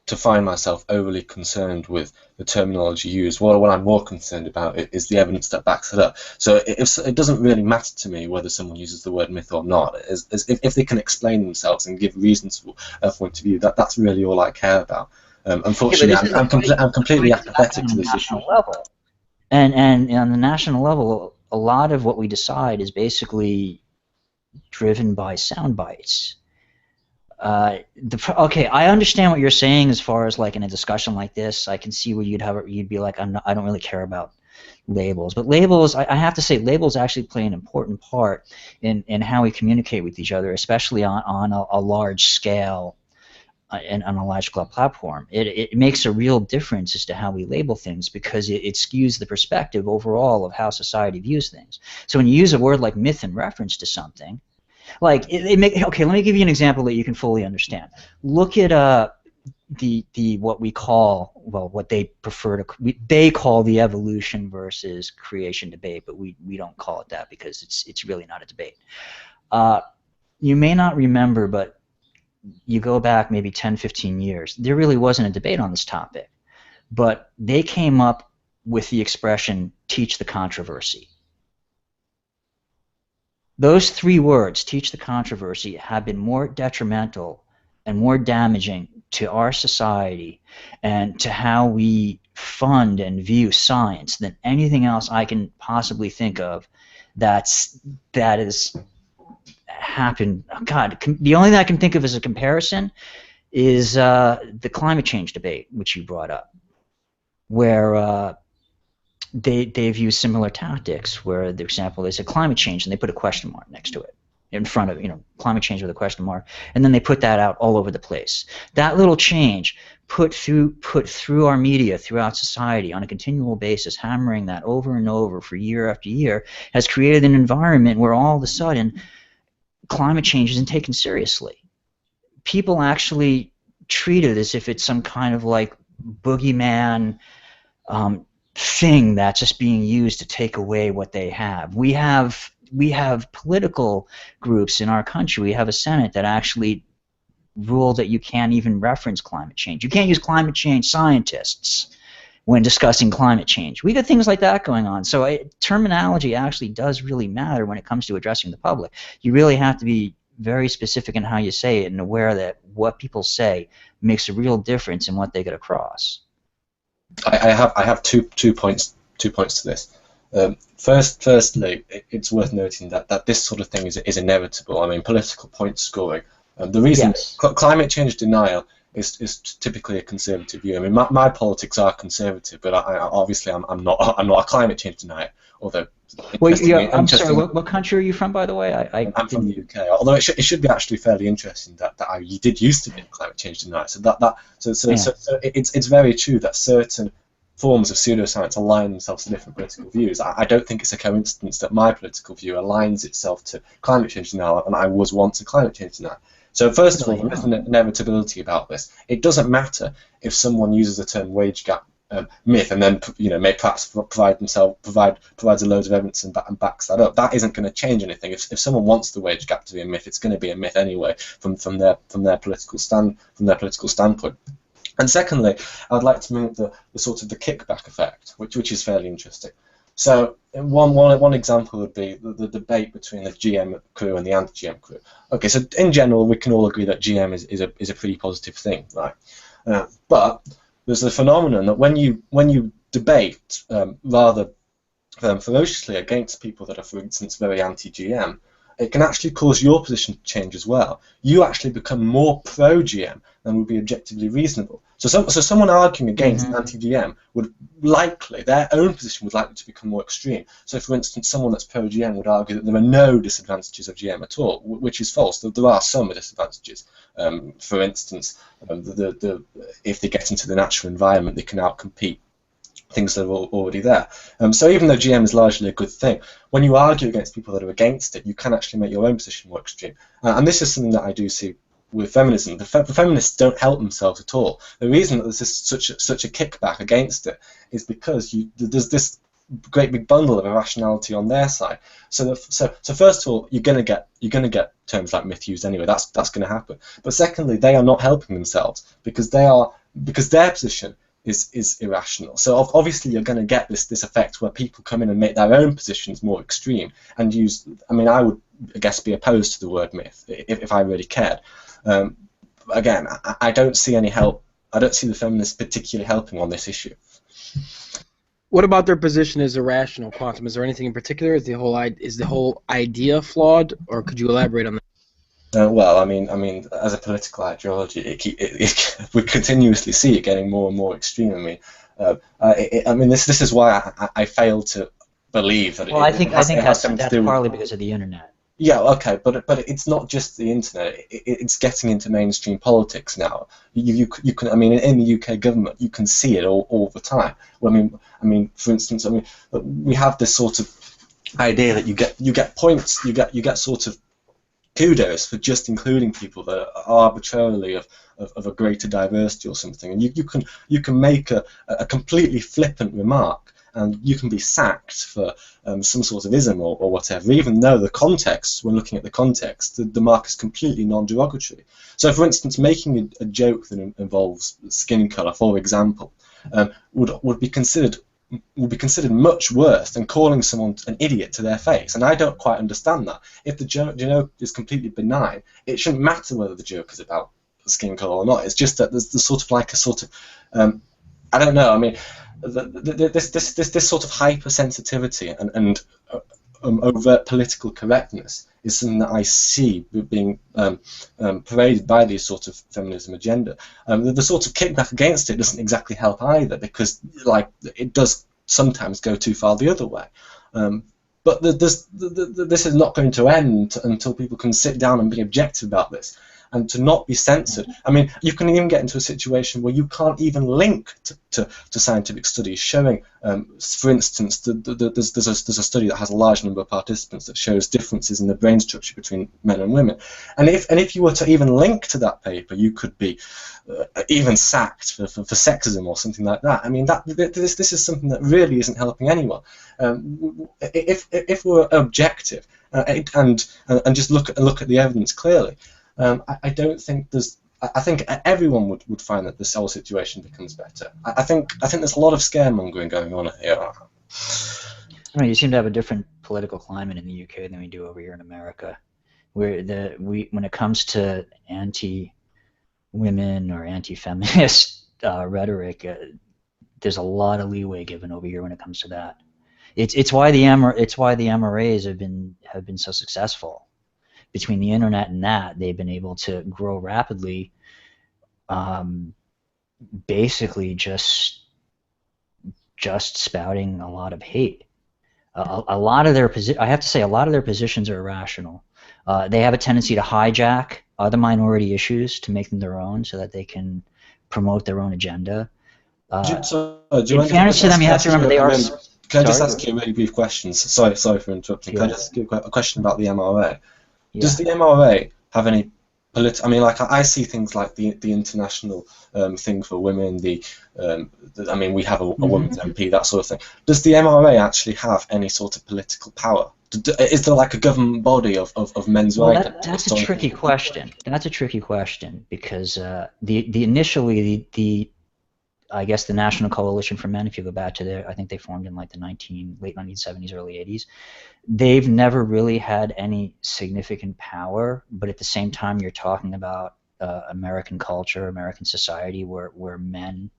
to find myself overly concerned with the terminology used. What I'm more concerned about is the evidence that backs it up. So it doesn't really matter to me whether someone uses the word myth or not. If they can explain themselves and give reasons for a point of view, that's really all I care about. Unfortunately, I'm completely apathetic to this issue. Level. And on the national level, a lot of what we decide is basically driven by sound bites. Okay, I understand what you're saying as far as like in a discussion like this. I can see where you'd be like, I don't really care about labels. But labels, I have to say, labels actually play an important part in how we communicate with each other, especially on a large scale and on a large scale platform. It makes a real difference as to how we label things, because it skews the perspective overall of how society views things. So when you use a word like myth in reference to something, like okay, let me give you an example that you can fully understand. Look at the what we call, well, what they prefer to they call the evolution versus creation debate, but we don't call it that because it's really not a debate. You may not remember, but you go back maybe 10, 15 years, there really wasn't a debate on this topic, but they came up with the expression "teach the controversy." Those three words, teach the controversy, have been more detrimental and more damaging to our society and to how we fund and view science than anything else I can possibly think of that has happened. God, the only thing I can think of as a comparison is the climate change debate, which you brought up, where they've used similar tactics, where, for example, they said climate change and they put a question mark next to it in front of, climate change with a question mark, and then they put that out all over the place. That little change put through our media, throughout society on a continual basis, hammering that over and over for year after year, has created an environment where all of a sudden climate change isn't taken seriously. People actually treat it as if it's some kind of like boogeyman thing that's just being used to take away what they have. We have political groups in our country. We have a Senate that actually ruled that you can't even reference climate change. You can't use climate change scientists when discussing climate change. We got things like that going on. So terminology actually does really matter when it comes to addressing the public. You really have to be very specific in how you say it and aware that what people say makes a real difference in what they get across. I have two points to this. Firstly, it's worth noting that this sort of thing is inevitable. I mean, political point scoring. The reason climate change denial is typically a conservative view. I mean, my politics are conservative, but obviously I'm not a climate change denier. Although, I'm sorry. What country are you from, by the way? I'm from the UK. Although it should be actually fairly interesting that I did used to be a climate change denier. So it's very true that certain forms of pseudoscience align themselves to different political views. I don't think it's a coincidence that my political view aligns itself to climate change denial, and I was once a climate change denier. So first of all, there is an inevitability about this. It doesn't matter if someone uses the term wage gap myth and then may perhaps provides a load of evidence and backs that up. That isn't going to change anything. If someone wants the wage gap to be a myth, it's going to be a myth anyway from their political standpoint. And secondly, I would like to move the sort of the kickback effect, which is fairly interesting. So one example would be the debate between the GM crew and the anti-GM crew. Okay, so in general, we can all agree that GM is a pretty positive thing, right? But there's the phenomenon that when you debate rather ferociously against people that are, for instance, very anti-GM, it can actually cause your position to change as well. You actually become more pro-GM than would be objectively reasonable. So someone arguing against anti-GM would likely, their own position would likely to become more extreme. So for instance, someone that's pro-GM would argue that there are no disadvantages of GM at all, which is false. There are some disadvantages. For instance, if they get into the natural environment, they can outcompete things that are already there. So even though GM is largely a good thing, when you argue against people that are against it, you can actually make your own position more extreme. And this is something that I do see with feminism. The feminists don't help themselves at all. The reason that there's such a kickback against it is because there's this great big bundle of irrationality on their side. So first of all, you're gonna get terms like myth used anyway. That's going to happen. But secondly, they are not helping themselves because their position is irrational. So obviously you're going to get this effect where people come in and make their own positions more extreme and use. I mean, I would, I guess, be opposed to the word myth if I really cared. Again, I don't see any help. I don't see the feminists particularly helping on this issue. What about their position as irrational quantum? Is there anything in particular? Is the whole idea flawed, or could you elaborate on that? Well, I mean, as a political ideology, we continuously see it getting more and more extreme. I mean, this is why I fail to believe that. Well, I think that's partly because of the internet. Yeah, okay, but it's not just the internet. It's getting into mainstream politics now. You can, I mean, in the UK government, you can see it all the time. Well, I mean, for instance, we have this sort of idea that you get points, you get sort of kudos for just including people that are arbitrarily of a greater diversity or something, and you can make a completely flippant remark, and you can be sacked for some sort of ism or whatever, even though the context, when looking at the context, the mark is completely non-derogatory. So, for instance, making a joke that involves skin colour, for example, would be considered much worse than calling someone an idiot to their face, and I don't quite understand that. If the joke is completely benign, it shouldn't matter whether the joke is about skin colour or not. It's just that there's sort of I don't know. I mean, this sort of hypersensitivity and overt political correctness is something that I see being paraded by these sort of feminism agenda. The sort of kickback against it doesn't exactly help either, because it does sometimes go too far the other way. But this is not going to end until people can sit down and be objective about this, and to not be censored. I mean, you can even get into a situation where you can't even link to scientific studies showing, for instance, there's a study that has a large number of participants that shows differences in the brain structure between men and women. And if you were to even link to that paper, you could be even sacked for sexism or something like that. I mean, this is something that really isn't helping anyone. If we're objective and just look at the evidence clearly, I don't think there's. I think everyone would find that this whole situation becomes better. I think there's a lot of scaremongering going on here. I mean, you seem to have a different political climate in the UK than we do over here in America, where when it comes to anti-women or anti-feminist rhetoric, there's a lot of leeway given over here when it comes to that. It's why the MRAs have been so successful. Between the internet and that, they've been able to grow rapidly, basically just spouting a lot of hate. A lot of their I have to say, a lot of their positions are irrational. They have a tendency to hijack other minority issues to make them their own, so that they can promote their own agenda. In fairness to them, you have to remember they are. Can I just ask you a really brief question? Sorry for interrupting. Can I just ask you a question about the MRA? Yeah. Does the MRA have any I mean, like, I see things like the international thing for women. I mean, we have a women's MP, that sort of thing. Does the MRA actually have any sort of political power? Is there like a government body of men's rights? That's a tricky question. That's a tricky question, because initially I guess the National Coalition for Men, if you go back to I think they formed in like the late 1970s, early 80s. They've never really had any significant power, but at the same time, you're talking about American culture, American society, where men,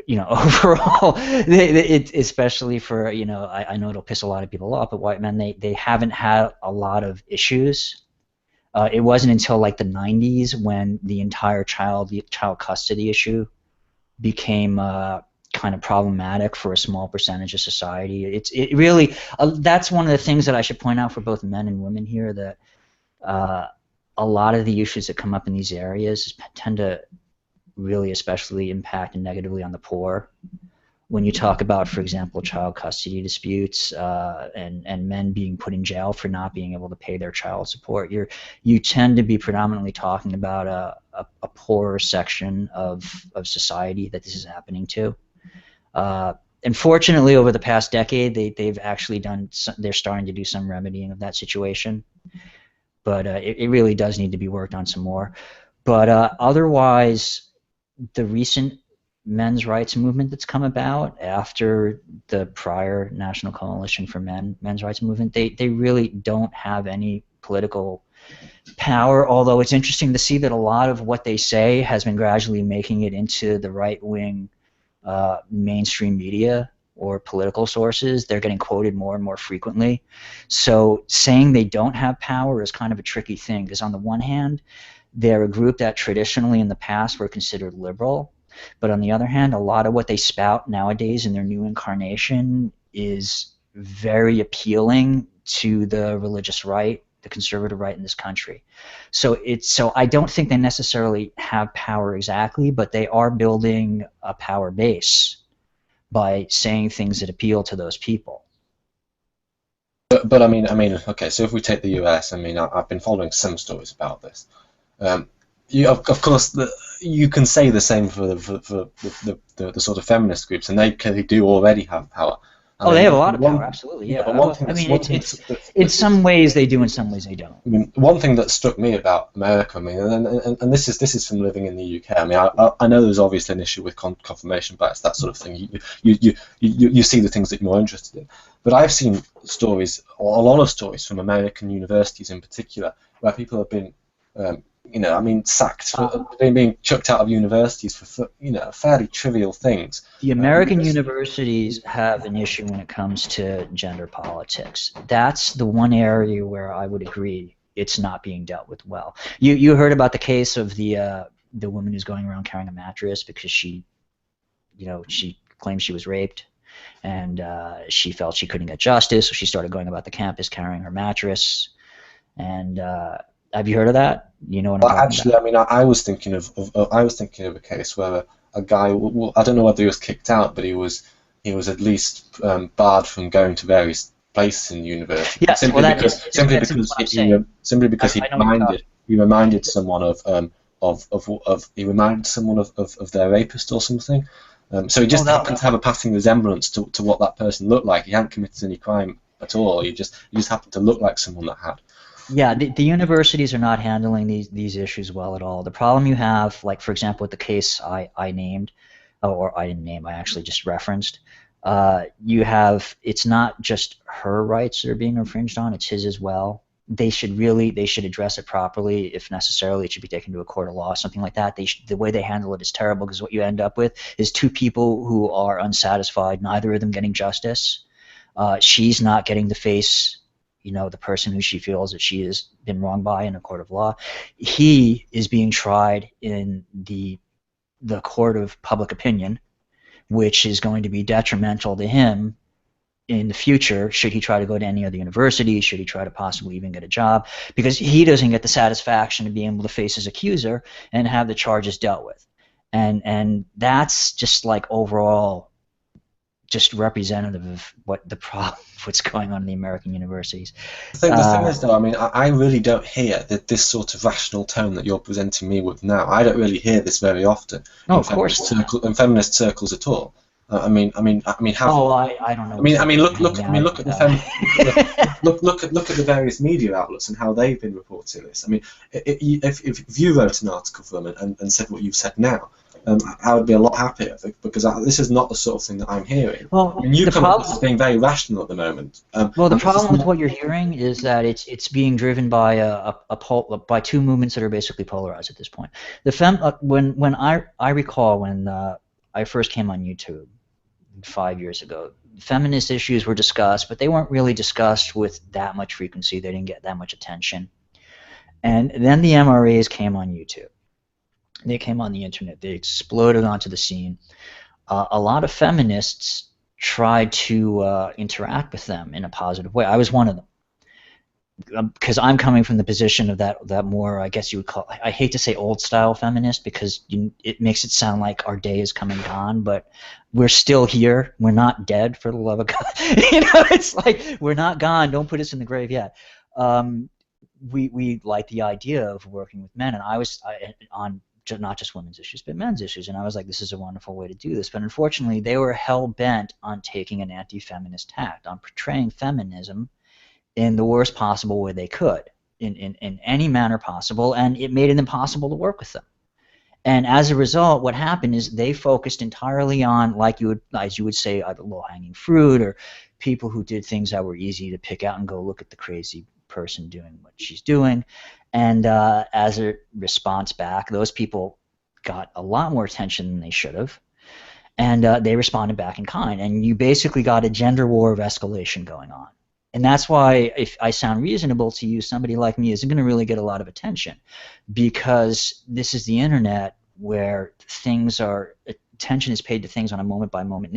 overall, especially for, I know it'll piss a lot of people off, but white men, they haven't had a lot of issues. It wasn't until like the 90s when the entire child custody issue became kind of problematic for a small percentage of society. It really that's one of the things that I should point out for both men and women here, that a lot of the issues that come up in these areas tend to really especially impact negatively on the poor. When you talk about, for example, child custody disputes and men being put in jail for not being able to pay their child support, you tend to be predominantly talking about a poorer section of society that this is happening to. Unfortunately, over the past decade, they've actually they're starting to do some remedying of that situation, but it really does need to be worked on some more. But otherwise, the recent men's rights movement that's come about after the prior National Coalition for men's rights movement, they really don't have any political power, although it's interesting to see that a lot of what they say has been gradually making it into the right-wing mainstream media, or political sources. They're getting quoted more and more frequently. So saying they don't have power is kind of a tricky thing, because on the one hand, they're a group that traditionally in the past were considered liberal, but on the other hand, a lot of what they spout nowadays in their new incarnation is very appealing to the religious right, the conservative right in this country. So I don't think they necessarily have power exactly, but they are building a power base by saying things that appeal to those people. But I mean, okay. So if we take the US, I mean, I've been following some stories about this. Of course, you can say the same for the sort of feminist groups, and they do already have power. They have a lot of power, absolutely. Yeah, but one thing in some ways they do, in some ways they don't. I mean, one thing that struck me about America, I mean, and this is from living in the UK. I mean, I know there's obviously an issue with confirmation bias, that sort of thing. You see the things that you're more interested in. But I've seen stories, or a lot of stories from American universities in particular, where people have been, sacked for being chucked out of universities for fairly trivial things. The American universities have an issue when it comes to gender politics. That's the one area where I would agree it's not being dealt with well. You heard about the case of the woman who's going around carrying a mattress because she claimed she was raped, and she felt she couldn't get justice, so she started going about the campus carrying her mattress. And have you heard of that? You know what I'm talking about? I mean, I was thinking of a case where a guy, I don't know whether he was kicked out, but he was at least barred from going to various places in the university. Yeah, simply because he reminded someone of their rapist or something. So he just happened to have a passing resemblance to what that person looked like. He hadn't committed any crime at all. He just happened to look like someone that had. Yeah, the universities are not handling these issues well at all. The problem you have, like for example, with the case I named, or I didn't name, I actually just referenced, it's not just her rights that are being infringed on, it's his as well. They should address it properly. If necessarily, it should be taken to a court of law, something like that. The way they handle it is terrible, because what you end up with is two people who are unsatisfied, neither of them getting justice. She's not getting to face the person who she feels that she has been wronged by in a court of law. He is being tried in the court of public opinion, which is going to be detrimental to him in the future, should he try to go to any other university, should he try to possibly even get a job, because he doesn't get the satisfaction of being able to face his accuser and have the charges dealt with. And that's just like overall just representative of what's going on in the American universities. The thing is, though, I mean, I really don't hear this sort of rational tone that you're presenting me with now. I don't really hear this very often in feminist circles at all. I mean, how? Oh, I don't know. Look at the various media outlets and how they've been reporting this. I mean, if you wrote an article for them and said what you've said now, I would be a lot happier, because this is not the sort of thing that I'm hearing. Well, I mean, you come across as being very rational at the moment. The problem with what you're hearing is that it's being driven by by two movements that are basically polarized at this point. When I recall when I first came on YouTube 5 years ago, feminist issues were discussed, but they weren't really discussed with that much frequency. They didn't get that much attention. And then the MRAs came on YouTube. They came on the internet. They exploded onto the scene. A lot of feminists tried to interact with them in a positive way. I was one of them, because I'm coming from the position of that more, I guess you would call, I hate to say old style feminist, because it makes it sound like our day is come and gone, but we're still here. We're not dead, for the love of God. It's like, we're not gone. Don't put us in the grave yet. We like the idea of working with men, and I was on not just women's issues, but men's issues, and I was like, this is a wonderful way to do this. But unfortunately, they were hell-bent on taking an anti-feminist tact, on portraying feminism in the worst possible way they could, in any manner possible, and it made it impossible to work with them. And as a result, what happened is they focused entirely on, as you would say, either low-hanging fruit or people who did things that were easy to pick out and go, look at the crazy person doing what she's doing. And as a response back, those people got a lot more attention than they should have. And they responded back in kind, and you basically got a gender war of escalation going on. And that's why, if I sound reasonable to you, somebody like me isn't going to really get a lot of attention, because this is the internet where attention is paid to things on a moment-by-moment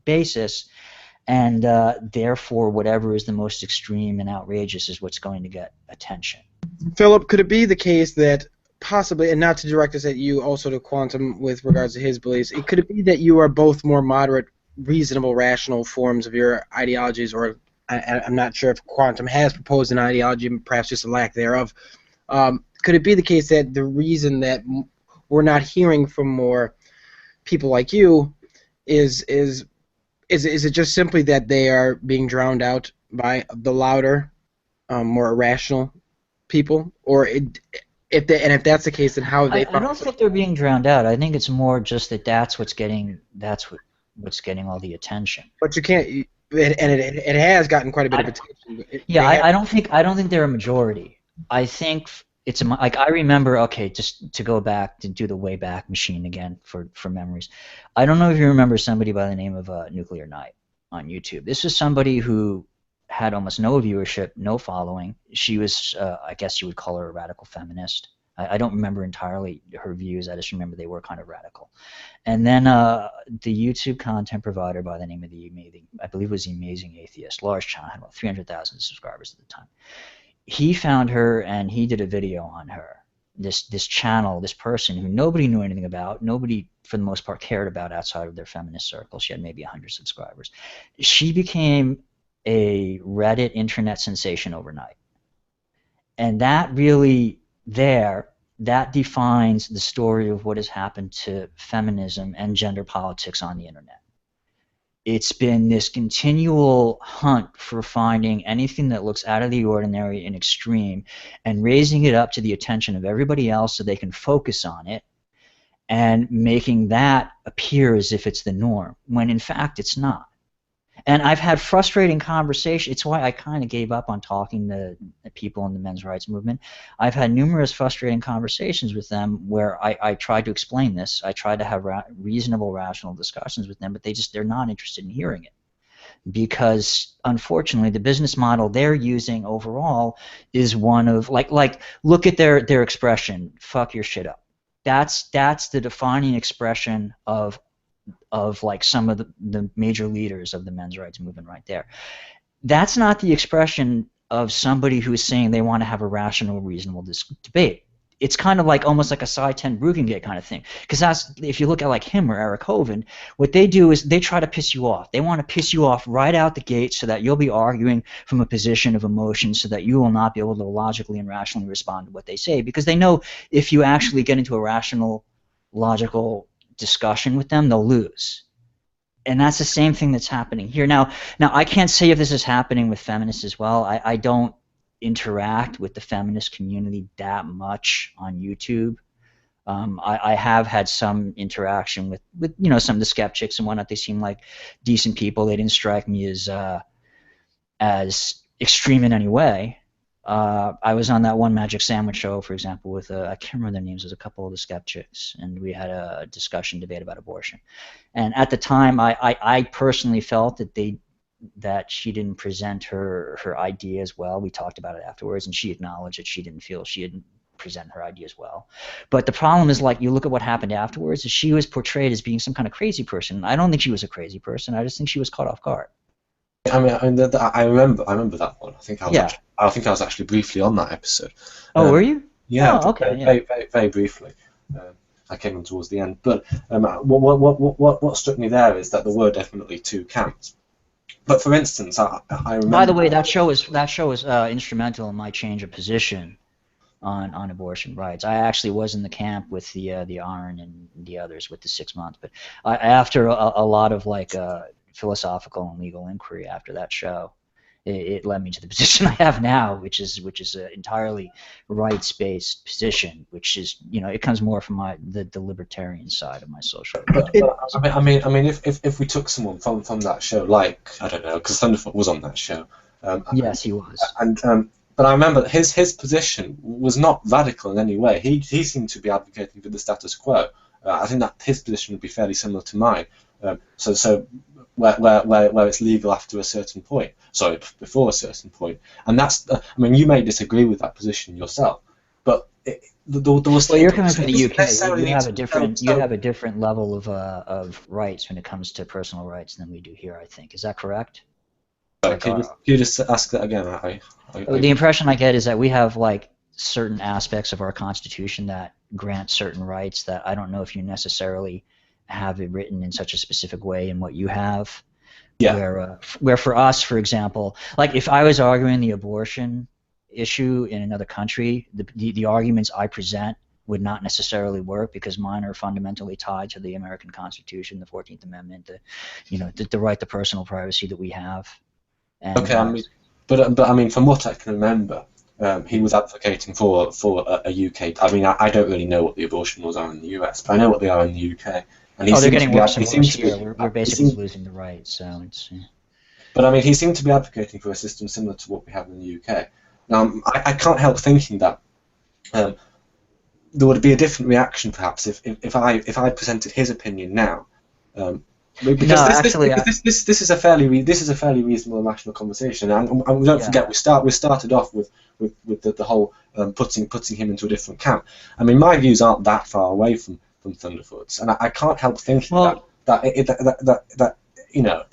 basis, and therefore whatever is the most extreme and outrageous is what's going to get attention. Philip, could it be the case that possibly, and not to direct us at you, also to Quantum with regards to his beliefs, could it be that you are both more moderate, reasonable, rational forms of your ideologies, or I'm not sure if Quantum has proposed an ideology, perhaps just a lack thereof. Could it be the case that the reason that we're not hearing from more people like you is it just simply that they are being drowned out by the louder, more irrational people, or if that's the case, then how are they? I don't think they're being drowned out. I think it's more just that that's what's getting all the attention. But you can't, and it has gotten quite a bit of attention. I don't think they're a majority. I think it's like, I remember. Okay, just to go back to do the way back machine again for memories. I don't know if you remember somebody by the name of Nuclear Knight on YouTube. This is somebody who had almost no viewership, no following. She was, I guess you would call her a radical feminist. I don't remember entirely her views. I just remember they were kind of radical. And then the YouTube content provider by the name of I believe it was The Amazing Atheist, large channel, had about 300,000 subscribers at the time. He found her and he did a video on her. This channel, this person who nobody knew anything about, nobody for the most part cared about outside of their feminist circle. She had maybe 100 subscribers. She became a Reddit internet sensation overnight. And that really that defines the story of what has happened to feminism and gender politics on the internet. It's been this continual hunt for finding anything that looks out of the ordinary and extreme and raising it up to the attention of everybody else so they can focus on it and making that appear as if it's the norm, when in fact it's not. And I've had frustrating conversations. It's why I kind of gave up on talking to people in the men's rights movement. I've had numerous frustrating conversations with them where I tried to explain this. I tried to have reasonable, rational discussions with them, but they're not interested in hearing it. Because, unfortunately, the business model they're using overall is one of, like look at their expression, fuck your shit up. That's the defining expression of like some of the major leaders of the men's rights movement right there. That's not the expression of somebody who is saying they want to have a rational, reasonable debate. It's kind of like almost like a Cy 10 Brugengate kind of thing. Because if you look at like him or Eric Hovind, what they do is they try to piss you off. They want to piss you off right out the gate so that you'll be arguing from a position of emotion so that you will not be able to logically and rationally respond to what they say. Because they know if you actually get into a rational, logical discussion with them, they'll lose. And that's the same thing that's happening here. Now I can't say if this is happening with feminists as well. I don't interact with the feminist community that much on YouTube. I have had some interaction with some of the skeptics and whatnot. They seem like decent people. They didn't strike me as extreme in any way. I was on that One Magic Sandwich show, for example, with I can't remember their names. There's a couple of the skeptics, and we had a debate about abortion. And at the time, I personally felt that she didn't present her idea as well. We talked about it afterwards, and she acknowledged that she didn't feel she didn't present her idea as well. But the problem is, like, you look at what happened afterwards, is she was portrayed as being some kind of crazy person. I don't think she was a crazy person. I just think she was caught off guard. I remember that one. I think I was actually briefly on that episode. Oh, were you? Yeah. Oh, okay. Very, very, very briefly. I came on towards the end. But what struck me there is that there were definitely two camps. But for instance, I remember. By the way, that show was instrumental in my change of position on abortion rights. I actually was in the camp with the Iron and the others with the 6 months. But after a lot of philosophical and legal inquiry after that show, it led me to the position I have now, which is an entirely rights-based position, which is it comes more from the libertarian side of my social. I mean, if we took someone from that show, like I don't know, because Thunderfoot was on that show. Yes, he was. But I remember his position was not radical in any way. He seemed to be advocating for the status quo. I think that his position would be fairly similar to mine. So where it's legal after a certain point, sorry, before a certain point, and that's I mean, you may disagree with that position yourself, but well, you're coming from the UK. You have a different level of rights when it comes to personal rights than we do here, I think. Is that correct? Could you just ask that again? The impression I get is that we have like certain aspects of our Constitution that grant certain rights that I don't know if you necessarily have it written in such a specific way in what you have. Yeah. Where for us, for example, like if I was arguing the abortion issue in another country, the arguments I present would not necessarily work because mine are fundamentally tied to the American Constitution, the 14th Amendment, the right to personal privacy that we have. And, okay, I mean, but I mean, from what I can remember, he was advocating for a UK. I mean, I don't really know what the abortion laws are in the US, but I know what they are in the UK. And they're getting worse and worse here. We're basically losing the rights. So it's. But I mean, he seemed to be advocating for a system similar to what we have in the UK. Now, I can't help thinking that there would be a different reaction, perhaps, if I presented his opinion now. Because this is a fairly reasonable and rational conversation, and don't forget we started off with the whole putting him into a different camp. I mean, my views aren't that far away from Thunderfoot's, and I can't help thinking that you know,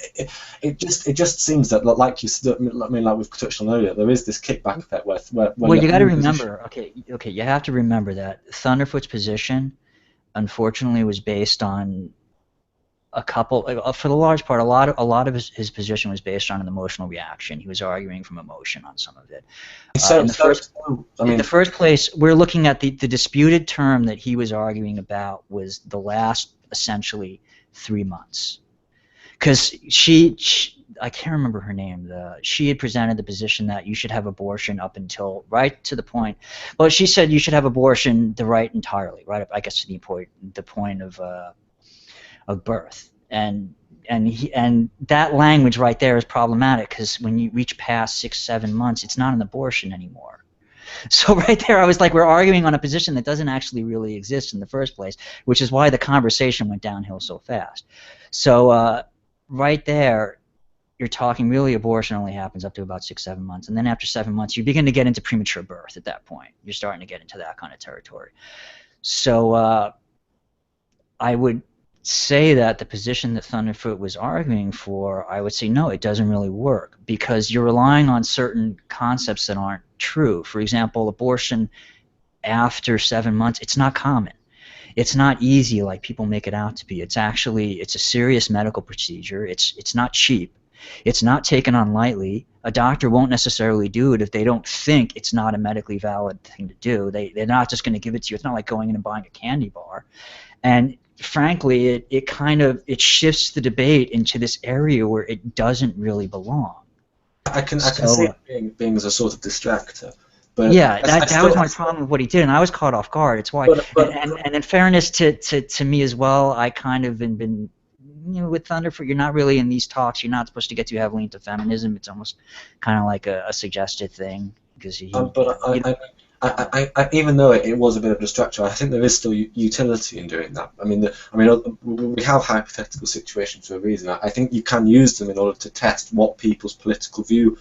it just seems that, like we've touched on earlier, there is this kickback effect where well, you got to remember, okay, you have to remember that Thunderfoot's position, unfortunately, was based on a couple, for the large part, a lot of his position was based on an emotional reaction. He was arguing from emotion on some of it. In the first place, we're looking at the disputed term that he was arguing about was the last, essentially, 3 months. Because I can't remember her name. She had presented the position that you should have abortion up until right to the point. Well, she said you should have abortion the right entirely, right up, I guess, to the point of birth, and that language right there is problematic because when you reach past 6-7 months, it's not an abortion anymore. So right there, I was like, we're arguing on a position that doesn't actually really exist in the first place, which is why the conversation went downhill so fast. So right there, you're talking really abortion only happens up to about 6-7 months, and then after 7 months, you begin to get into premature birth. At that point, you're starting to get into that kind of territory. So I would say that the position that Thunderfoot was arguing for, I would say no, it doesn't really work because you're relying on certain concepts that aren't true. For example, abortion after 7 months, it's not common. It's not easy like people make it out to be. It's a serious medical procedure. It's not cheap. It's not taken on lightly. A doctor won't necessarily do it if they don't think it's not a medically valid thing to do. They're not just going to give it to you. It's not like going in and buying a candy bar. And frankly, it shifts the debate into this area where it doesn't really belong. I can see it being as a sort of distractor. But yeah, that was my problem with what he did, and I was caught off guard. It's why, and in fairness to me as well, I kind of been with Thunderfoot, you're not really in these talks. You're not supposed to get too heavily into feminism. It's almost kind of like a suggested thing because even though it was a bit of a distractor, I think there is still utility in doing that. I mean, we have hypothetical situations for a reason. I think you can use them in order to test what people's political view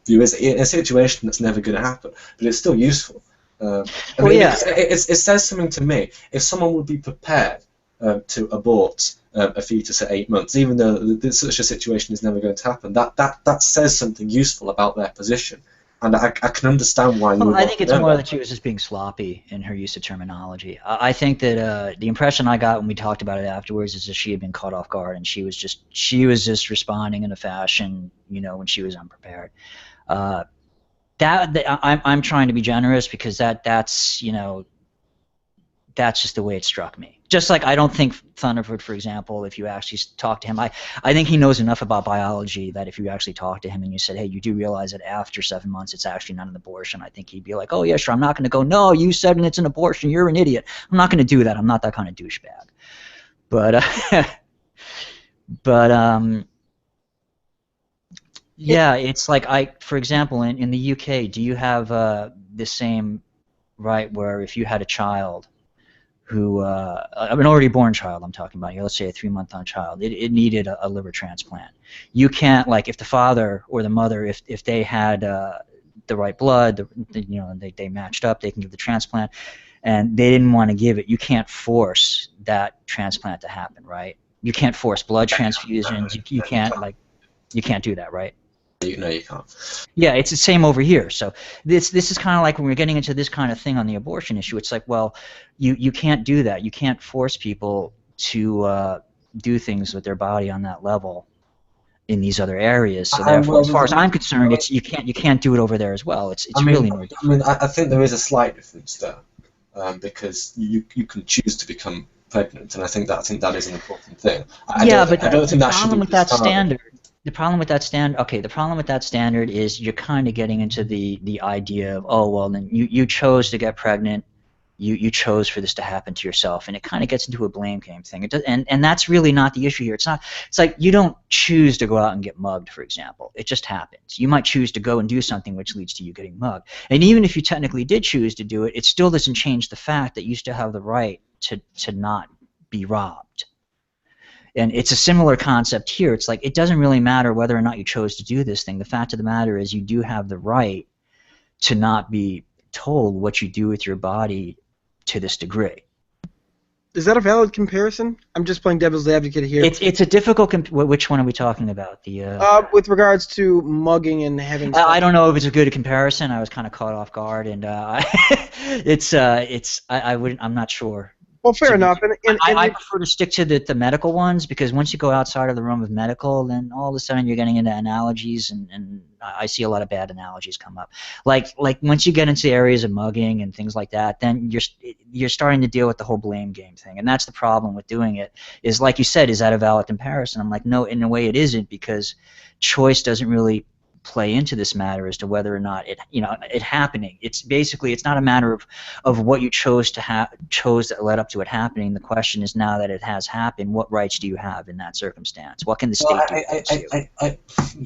is in a situation that's never going to happen, but it's still useful. It says something to me. If someone would be prepared to abort a fetus at 8 months, even though such a situation is never going to happen, that says something useful about their position. And I can understand why. I think it's more that she was just being sloppy in her use of terminology. I think that the impression I got when we talked about it afterwards is that she had been caught off guard and she was just responding in a fashion, when she was unprepared. I'm trying to be generous because that's just the way it struck me. Just like I don't think Thunderfoot, for example, if you actually talk to him, I think he knows enough about biology that if you actually talk to him and you said, hey, you do realize that after 7 months it's actually not an abortion, I think he'd be like, oh yeah, sure, I'm not going to go, no, you said it's an abortion, you're an idiot. I'm not going to do that. I'm not that kind of douchebag. But, yeah, it's like for example, in the UK, do you have the same right where if you had a child an already born child I'm talking about here, let's say a 3-month-old child, it needed a liver transplant. You can't, like, if the father or the mother, if they had the right blood, they matched up, they can give the transplant, and they didn't want to give it, you can't force that transplant to happen, right? You can't force blood transfusions. You can't do that, right? No, you can't. Yeah, it's the same over here. So this is kind of like when we're getting into this kind of thing on the abortion issue. It's like, well, you can't do that. You can't force people to do things with their body on that level in these other areas. So therefore, as far as I'm concerned, it's you can't do it over there as well. It's really no different. I think there is a slight difference there, because you can choose to become pregnant, and I think that is an important thing. I don't think that should be the problem with that standard is you're kind of getting into the idea of, oh, well, then you chose to get pregnant, you chose for this to happen to yourself, and it kind of gets into a blame game thing. And that's really not the issue here. It's like you don't choose to go out and get mugged, for example. It just happens. You might choose to go and do something which leads to you getting mugged. And even if you technically did choose to do it, it still doesn't change the fact that you still have the right to not be robbed. And it's a similar concept here. It's like it doesn't really matter whether or not you chose to do this thing. The fact of the matter is you do have the right to not be told what you do with your body to this degree. Is that a valid comparison? I'm just playing devil's advocate here. It's a difficult. Which one are we talking about? With regards to mugging and having. I don't know if it's a good comparison. I was kind of caught off guard, and I'm not sure. Well, fair enough. I prefer to stick to the medical ones, because once you go outside of the realm of medical, then all of a sudden you're getting into analogies, and I see a lot of bad analogies come up. Like once you get into areas of mugging and things like that, then you're starting to deal with the whole blame game thing, and that's the problem with doing it. Is, like you said, is that a valid comparison? I'm like, no, in a way it isn't, because choice doesn't really play into this matter as to whether or not it happening. It's basically, it's not a matter of what you chose that led up to it happening. The question is, now that it has happened, what rights do you have in that circumstance? What can the state do?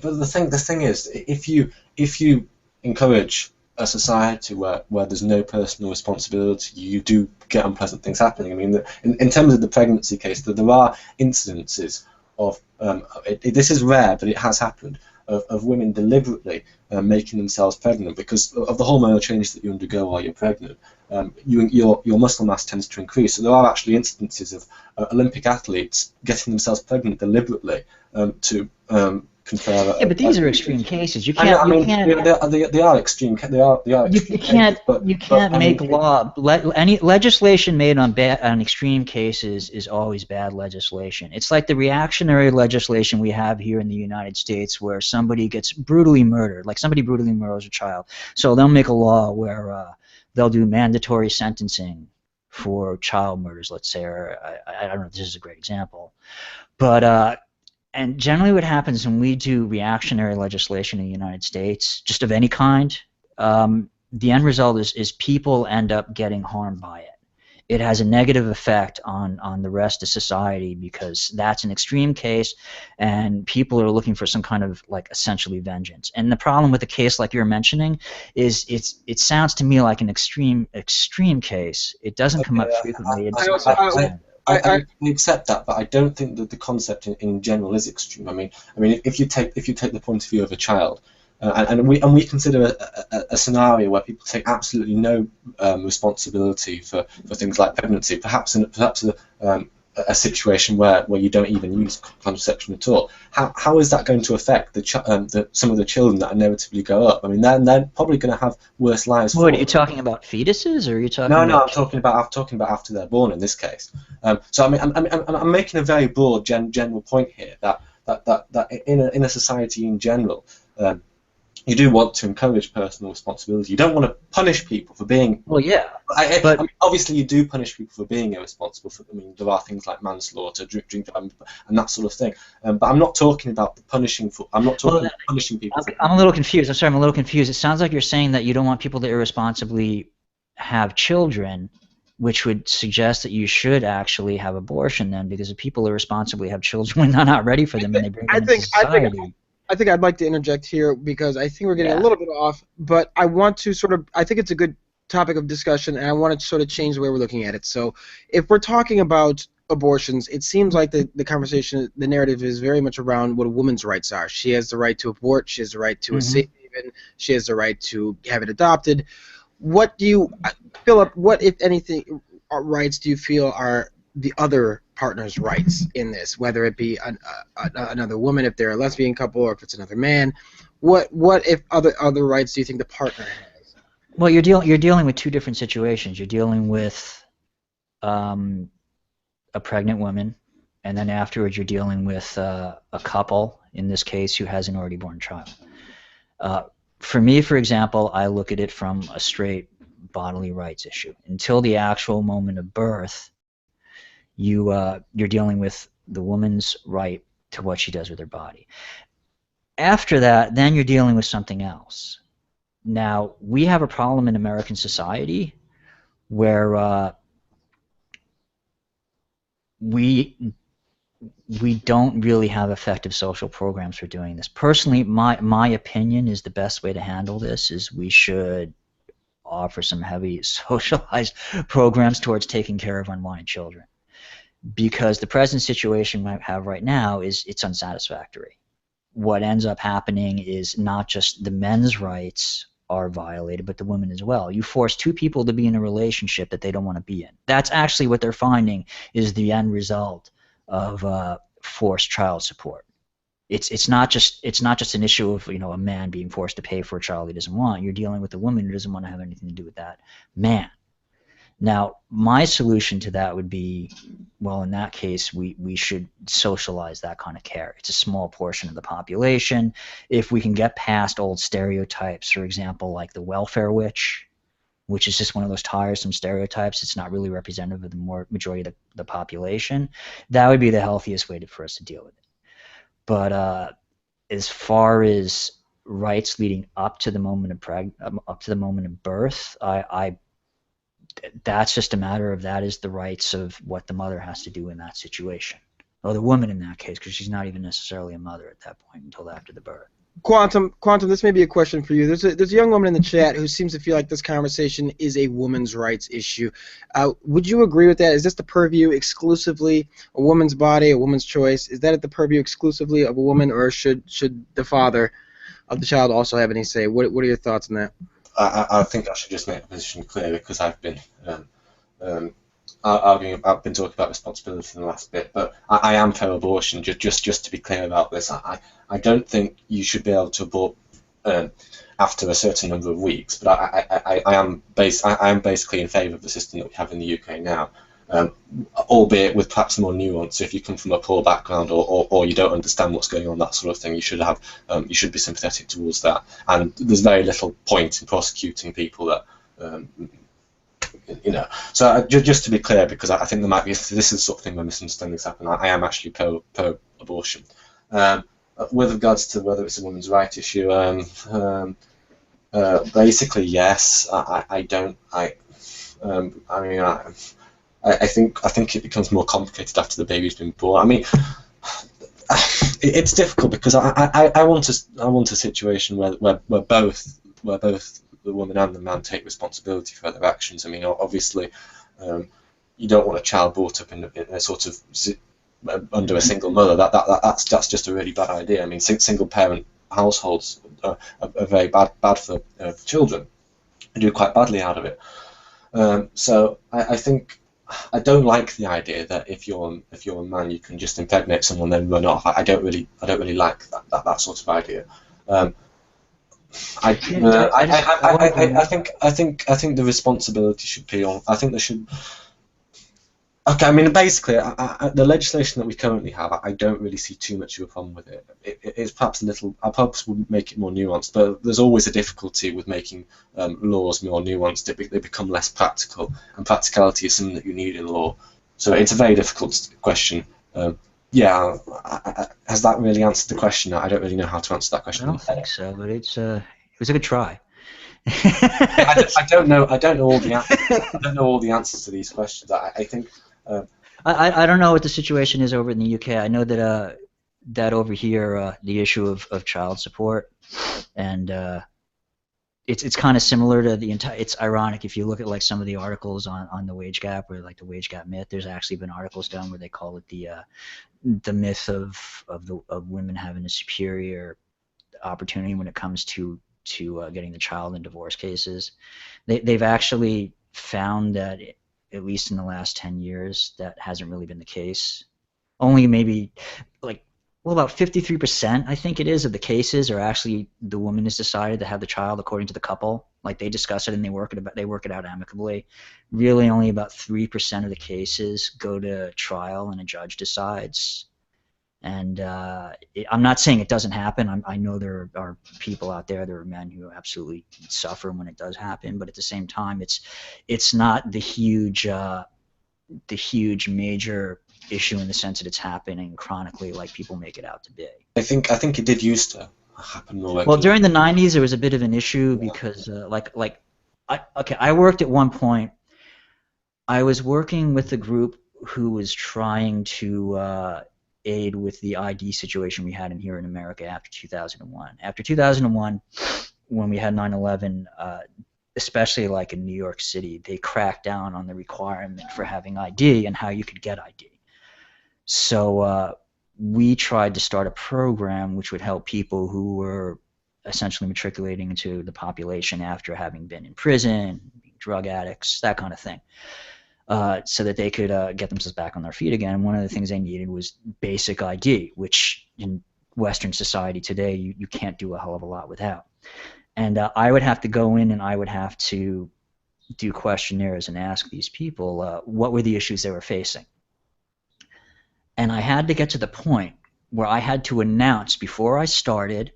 But the thing is, if you encourage a society where there's no personal responsibility, you do get unpleasant things happening. I mean, in terms of the pregnancy case, there are incidences of this is rare, but it has happened, of women deliberately making themselves pregnant because of the hormonal change that you undergo while you're pregnant. Your muscle mass tends to increase. So there are actually instances of Olympic athletes getting themselves pregnant deliberately to confer. Yeah, but these are extreme cases. You can't. They are extreme. They are extreme. You can't make law. Any legislation made on extreme cases is always bad legislation. It's like the reactionary legislation we have here in the United States, where somebody gets brutally murdered, like somebody brutally murders a child. So they'll make a law where they'll do mandatory sentencing for child murders, let's say, or I don't know if this is a great example, but. And generally what happens when we do reactionary legislation in the United States, just of any kind, the end result is people end up getting harmed by it. It has a negative effect on the rest of society, because that's an extreme case and people are looking for some kind of, like, essentially vengeance. And the problem with a case like you're mentioning is it sounds to me like an extreme case. It doesn't come up frequently. I accept that, but I don't think that the concept in general is extreme. I mean, if you take the point of view of a child, and we consider a scenario where people take absolutely no responsibility for things like pregnancy, perhaps a situation where you don't even use contraception at all. How is that going to affect some of the children that inevitably grow up? I mean, they're probably going to have worse lives. What, are you talking about fetuses, or are you talking? No, I'm talking about after they're born. In this case, so I mean, I'm making a very broad general point here that in a society in general. You do want to encourage personal responsibility. You don't want to punish people for being. Well, yeah. I mean, obviously, you do punish people for being irresponsible. There are things like manslaughter, drink, and that sort of thing. But I'm not talking about punishing. I'm not talking about punishing people. I'm a little confused. I'm sorry, I'm a little confused. It sounds like you're saying that you don't want people to irresponsibly have children, which would suggest that you should actually have abortion then, because if people irresponsibly have children when they're not ready for them and they bring them into society. I think I'd like to interject here, because I think we're getting a little bit off, but I want to I think it's a good topic of discussion, and I want to sort of change the way we're looking at it. So, if we're talking about abortions, it seems like the conversation, the narrative is very much around what a woman's rights are. She has the right to abort. She has the right to a safe haven. She has the right to have it adopted. What do you, Philip, what, if anything, rights do you feel are the other partner's rights in this, whether it be another woman if they're a lesbian couple or if it's another man? What if other rights do you think the partner has? Well, you're dealing with two different situations. You're dealing with a pregnant woman, and then afterwards you're dealing with a couple, in this case, who has an already born child. For me, for example, I look at it from a straight bodily rights issue. Until the actual moment of birth, you're dealing with the woman's right to what she does with her body. After that, then you're dealing with something else. Now, we have a problem in American society where we don't really have effective social programs for doing this. Personally, my opinion is the best way to handle this is we should offer some heavy socialized programs towards taking care of unwanted children. Because the present situation we have right now it's unsatisfactory. What ends up happening is not just the men's rights are violated, but the women as well. You force two people to be in a relationship that they don't want to be in. That's actually what they're finding is the end result of forced child support. It's not just an issue of a man being forced to pay for a child he doesn't want. You're dealing with a woman who doesn't want to have anything to do with that man. Now, my solution to that would be, well, in that case, we should socialize that kind of care. It's a small portion of the population. If we can get past old stereotypes, for example, like the welfare witch, which is just one of those tiresome stereotypes, it's not really representative of the majority of the population, that would be the healthiest way for us to deal with it. But as far as rights leading up to the moment of birth, that's just a matter of that is the rights of what the mother has to do in that situation, or the woman in that case, because she's not even necessarily a mother at that point until after the birth. Quantum, this may be a question for you. There's a young woman in the chat who seems to feel like this conversation is a woman's rights issue. Would you agree with that? Is this the purview exclusively a woman's body, a woman's choice? Is that at the purview exclusively of a woman, or should the father of the child also have any say? What are your thoughts on that? I think I should just make the position clear because I've been arguing. I've been talking about responsibility in the last bit, but I am for abortion. Just to be clear about this, I don't think you should be able to abort after a certain number of weeks. But I am basically in favour of the system that we have in the UK now, albeit with perhaps more nuance. So if you come from a poor background or you don't understand what's going on, that sort of thing, you should be sympathetic towards that. And there's very little point in prosecuting people that. So just to be clear, because I think there might be this is the sort of thing where misunderstandings happen. I am actually pro abortion. With regards to whether it's a woman's right issue, basically yes. I think it becomes more complicated after the baby's been born. I mean, it's difficult because I want a situation where both the woman and the man take responsibility for their actions. I mean, obviously, you don't want a child brought up in a sort of under a single mother. That's just a really bad idea. I mean, single parent households are very bad for children. They do quite badly out of it. So I think I don't like the idea that if you're a man you can just impregnate someone then run off. I don't really like that sort of idea. I think the responsibility should be on. I think there should. Okay, I mean basically, the legislation that we currently have, I don't really see too much of a problem with it. It's perhaps a little. I perhaps would make it more nuanced, but there's always a difficulty with making laws more nuanced. They become less practical, and practicality is something that you need in law. So it's a very difficult question. Yeah, has that really answered the question? I don't really know how to answer that question. I don't think so, but it was a good try. I don't know all the answers. I don't know all the answers to these questions. I think. I don't know what the situation is over in the UK. I know that over here the issue of child support and it's kind of similar to the entire. It's ironic if you look at like some of the articles on the wage gap, or like the wage gap myth. There's actually been articles done where they call it the myth of women having a superior opportunity when it comes to getting the child in divorce cases. They've actually found that, at least in the last 10 years, that hasn't really been the case. Only maybe about 53%, I think it is, of the cases are actually the woman has decided to have the child according to the couple. Like, they discuss it and they work it out amicably. Really, only about 3% of the cases go to trial and a judge decides. And I'm not saying it doesn't happen. I know there are people out there, there are men who absolutely suffer when it does happen, but at the same time, it's not the huge major issue in the sense that it's happening chronically like people make it out to be. I think it did used to happen more regularly. Well, during the 90s, there was a bit of an issue because, I worked at one point. I was working with a group who was trying to aid with the ID situation we had here in America after 2001. After 2001, when we had 9/11, especially like in New York City, they cracked down on the requirement for having ID and how you could get ID. So we tried to start a program which would help people who were essentially matriculating into the population after having been in prison, drug addicts, that kind of thing, so that they could get themselves back on their feet again. And one of the things they needed was basic ID, which in Western society today you can't do a hell of a lot without. And I would have to go in and I would have to do questionnaires and ask these people what were the issues they were facing. And I had to get to the point where I had to announce before I started,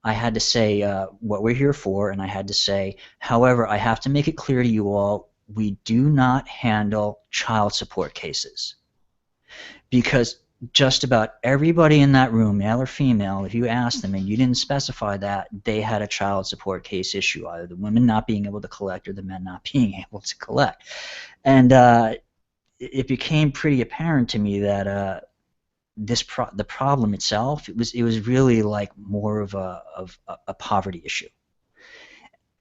I had to say what we're here for, and I had to say, however, I have to make it clear to you all, we do not handle child support cases. Because just about everybody in that room, male or female, if you asked them and you didn't specify that, they had a child support case issue, either the women not being able to collect or the men not being able to collect. And it became pretty apparent to me that the problem itself, it was really like more of a poverty issue.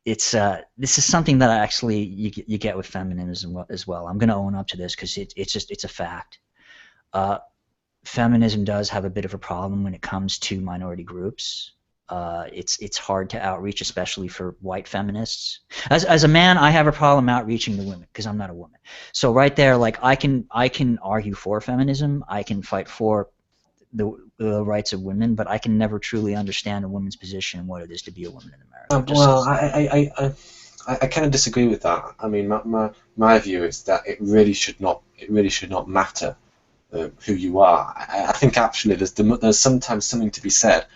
It's this is something that actually you get with feminism as well. I'm going to own up to this because it's a fact. Feminism does have a bit of a problem when it comes to minority groups. It's hard to outreach, especially for white feminists. As a man, I have a problem outreaching the women because I'm not a woman. So right there, like I can argue for feminism, I can fight for the rights of women, but I can never truly understand a woman's position and what it is to be a woman in America. Well, I kind of disagree with that. I mean, my view is that it really should not matter who you are. I think actually there's sometimes something to be said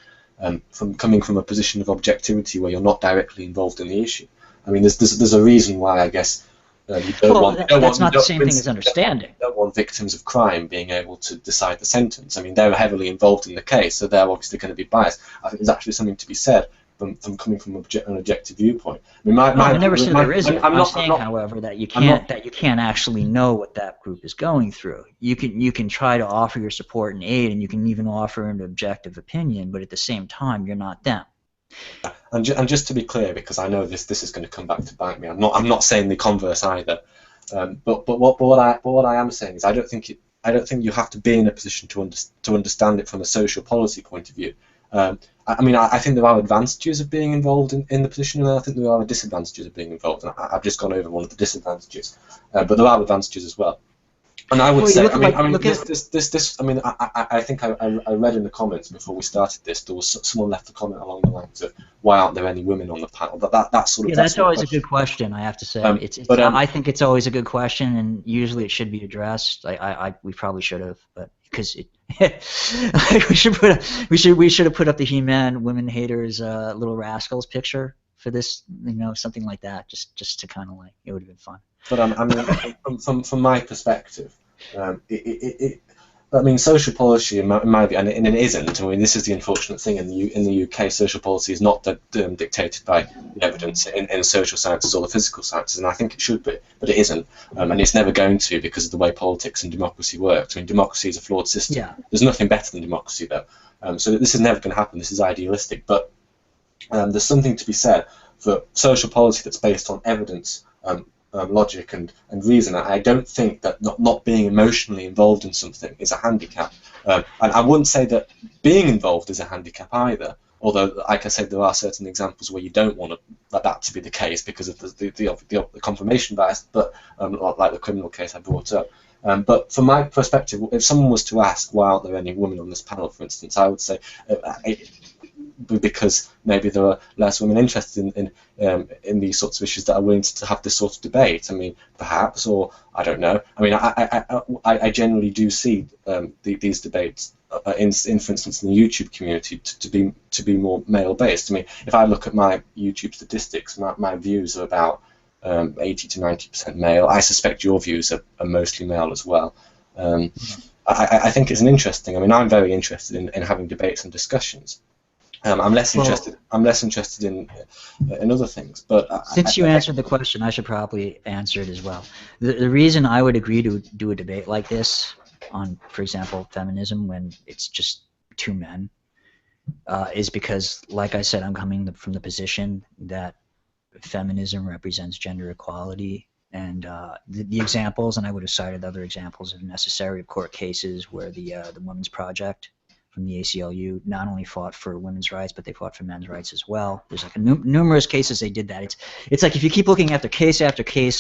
from coming from a position of objectivity where you're not directly involved in the issue. I mean, there's a reason why I guess you don't want. That's not the same thing as understanding. You don't want victims of crime being able to decide the sentence. I mean, they're heavily involved in the case, so they're obviously going to be biased. I think there's actually something to be said from coming from an objective viewpoint. I mean, I never said there isn't. I'm saying, however, that you can't actually know what that group is going through. You can try to offer your support and aid, and you can even offer an objective opinion, but at the same time, you're not them. And just to be clear, because I know this is going to come back to bite me. I'm not saying the converse either. But what I am saying is I don't think you have to be in a position to understand it from a social policy point of view. I mean, I think there are advantages of being involved in the position, and I think there are disadvantages of being involved. And I've just gone over one of the disadvantages, but there are advantages as well. And I would say, I think I read in the comments before we started this, there was someone left a comment along the lines of, why aren't there any women on the panel? That sort of. Yeah, that's always a good question. I have to say, I think it's always a good question, and usually it should be addressed. We probably should have, but because we should have put up the He-Man Women Haters Little Rascals picture for this, something like that, just to kind of it would have been fun. But I mean, from my perspective, I mean, social policy, in my view, and it isn't. I mean, this is the unfortunate thing in the UK. Social policy is not dictated by the evidence in social sciences or the physical sciences, and I think it should be, but it isn't, and it's never going to because of the way politics and democracy works. I mean, democracy is a flawed system. Yeah. There's nothing better than democracy, though. So this is never going to happen. This is idealistic, but there's something to be said for social policy that's based on evidence, logic, and reason. I don't think that not being emotionally involved in something is a handicap. And I wouldn't say that being involved is a handicap either. Although, like I said, there are certain examples where you don't want that to be the case because of the confirmation bias, but like the criminal case I brought up. But from my perspective, if someone was to ask why aren't there any women on this panel, for instance, I would say because maybe there are less women interested in these sorts of issues that are willing to have this sort of debate. I mean, perhaps, or I don't know. I mean, I generally do see these debates for instance, in the YouTube community to be more male based. I mean, if I look at my YouTube statistics, my views are about 80 to 90% male. I suspect your views are mostly male as well. I think it's interesting. I mean, I'm very interested in having debates and discussions. I'm less interested in other things. But since you answered the question, I should probably answer it as well. The reason I would agree to do a debate like this on, for example, feminism when it's just two men is because, like I said, I'm coming from the position that feminism represents gender equality, and the examples, and I would have cited other examples if necessary, of court cases where the Women's Project from the ACLU not only fought for women's rights, but they fought for men's rights as well. There's like numerous cases they did that. It's like if you keep looking after case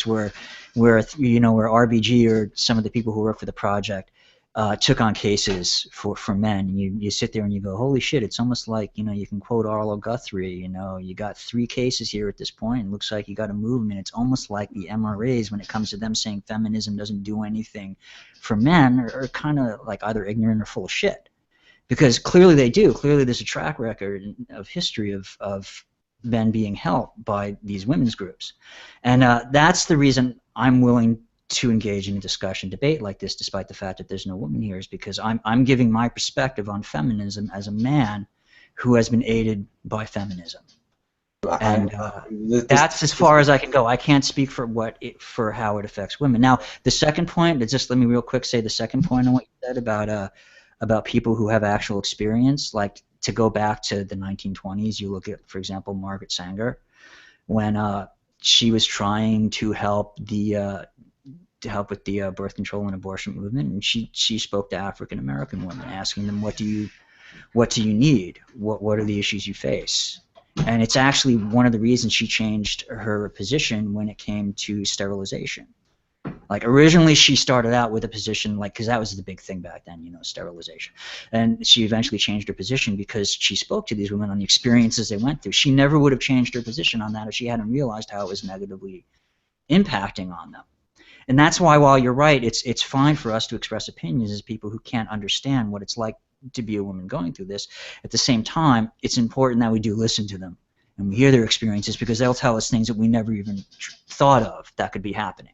where RBG or some of the people who work for the project took on cases for men, and you sit there and you go, holy shit, it's almost like, you can quote Arlo Guthrie, you got 3 cases here at this point, and it looks like you got a movement. It's almost like the MRAs, when it comes to them saying feminism doesn't do anything for men, are kind of like either ignorant or full of shit. Because clearly they do. Clearly there's a track record of history of men being helped by these women's groups. And that's the reason I'm willing to engage in a discussion debate like this, despite the fact that there's no woman here, is because I'm giving my perspective on feminism as a man who has been aided by feminism. And that's as far as I can go. I can't speak for how it affects women. Now, the second point, just let me real quick say the second point on what you said about people who have actual experience. Like, to go back to the 1920s, you look at, for example, Margaret Sanger, when she was trying to help with the birth control and abortion movement, and she spoke to African American women, asking them, what do you need? What are the issues you face? And it's actually one of the reasons she changed her position when it came to sterilization. Like, originally she started out with a position, like, because that was the big thing back then, sterilization. And she eventually changed her position because she spoke to these women on the experiences they went through. She never would have changed her position on that if she hadn't realized how it was negatively impacting on them. And that's why, while you're right, it's fine for us to express opinions as people who can't understand what it's like to be a woman going through this. At the same time, it's important that we do listen to them and we hear their experiences, because they'll tell us things that we never even thought of that could be happening.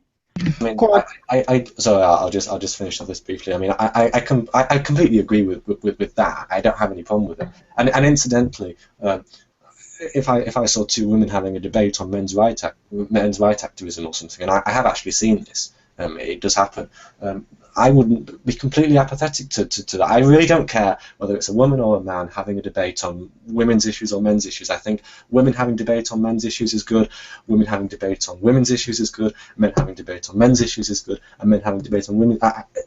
I mean, sorry, I'll just finish off this briefly. I mean, I completely agree with that. I don't have any problem with it. And incidentally, if I saw 2 women having a debate on men's right activism or something, and I have actually seen this, it does happen. I wouldn't be completely apathetic to that. I really don't care whether it's a woman or a man having a debate on women's issues or men's issues. I think women having debate on men's issues is good, women having debate on women's issues is good, men having debate on men's issues is good, and men having debate on women.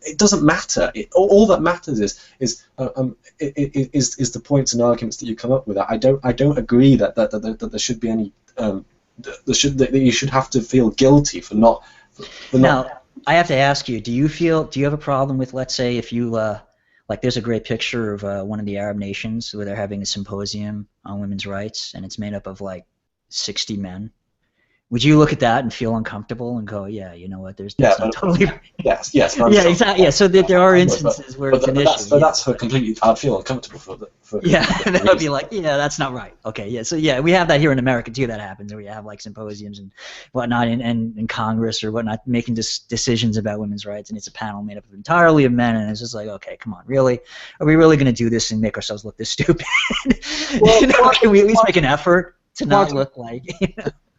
It doesn't matter. All that matters is the points and arguments that you come up with. I don't agree that there should be any that you should have to feel guilty for not. Now, I have to ask you, do you have a problem with, let's say, if you, like, there's a great picture of one of the Arab nations where they're having a symposium on women's rights, and it's made up of, like, 60 men. Would you look at that and feel uncomfortable and go, yeah, you know what, that's not totally... Yes. Yeah, exactly. Yeah, so there are instances where it's an issue. But that's for completely... I'd feel uncomfortable for yeah, that would be like, yeah, that's not right. Okay, yeah, so yeah, we have that here in America too. That happens, where you have like symposiums and whatnot in Congress or whatnot, making decisions about women's rights, and it's a panel made up entirely of men, and it's just like, okay, come on, really? Are we really going to do this and make ourselves look this stupid? Well, can we at least make an effort to not look like...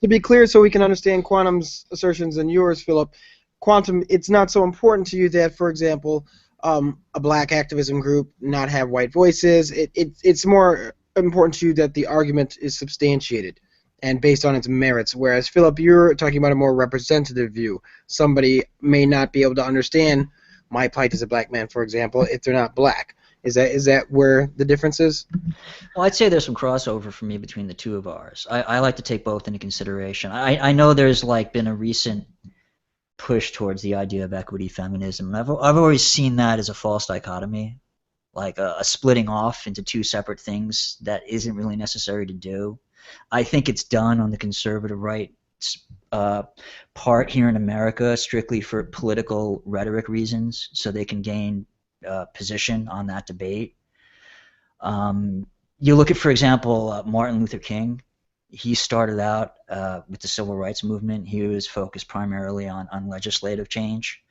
To be clear, so we can understand Quantum's assertions and yours, Philip, Quantum, it's not so important to you that, for example, a black activism group not have white voices. It's more important to you that the argument is substantiated. and based on its merits. Whereas, Philip, you're talking about a more representative view. Somebody may not be able to understand my plight as a black man, for example, if they're not black. Is that where the difference is? Well, I'd say there's some crossover for me between the two of ours. I like to take both into consideration. I know there's like been a recent push towards the idea of equity feminism. I've always seen that as a false dichotomy, like a splitting off into two separate things that isn't really necessary to do. I think it's done on the conservative right part here in America strictly for political rhetoric reasons, so they can gain position on that debate. You look at, for example, Martin Luther King. He started out with the civil rights movement. He was focused primarily on legislative change.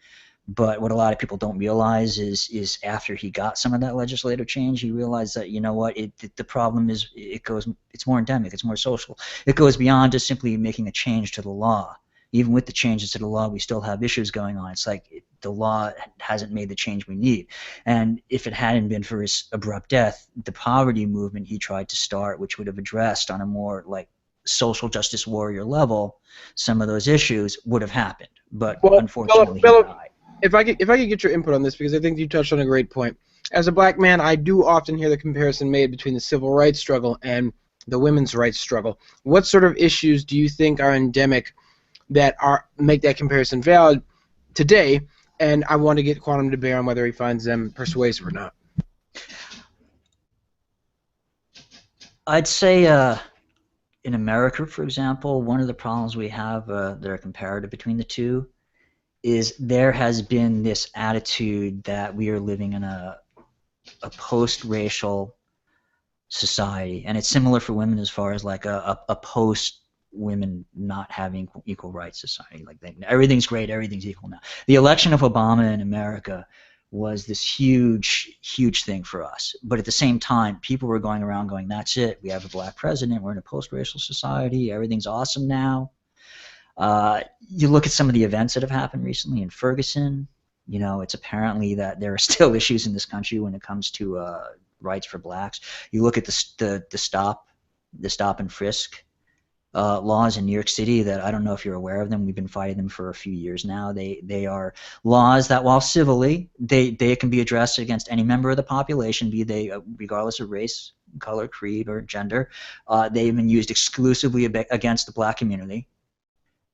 But what a lot of people don't realize is after he got some of that legislative change, he realized that, you know what, the problem is it's more endemic, it's more social. It goes beyond just simply making a change to the law. Even with the changes to the law, we still have issues going on. It's like the law hasn't made the change we need. And if it hadn't been for his abrupt death, the poverty movement he tried to start, which would have addressed on a more like social justice warrior level some of those issues, would have happened. But unfortunately, he died. If I could get your input on this, because I think you touched on a great point. As a black man, I do often hear the comparison made between the civil rights struggle and the women's rights struggle. What sort of issues do you think are endemic that make that comparison valid today? And I want to get Quantum to bear on whether he finds them persuasive or not. I'd say in America, for example, one of the problems we have that are comparative between the two is there has been this attitude that we are living in a post-racial society, and it's similar for women as far as like a post-women not having equal rights society. Like everything's great, everything's equal now. The election of Obama in America was this huge thing for us, but at the same time, people were going around going, "That's it, we have a black president, we're in a post-racial society, everything's awesome now." You look at some of the events that have happened recently in Ferguson. You know, it's apparently that there are still issues in this country when it comes to rights for blacks. You look at the stop and frisk laws in New York City that I don't know if you're aware of them. We've been fighting them for a few years now. They are laws that, while civilly, they can be addressed against any member of the population, be they regardless of race, color, creed, or gender. They've been used exclusively against the black community,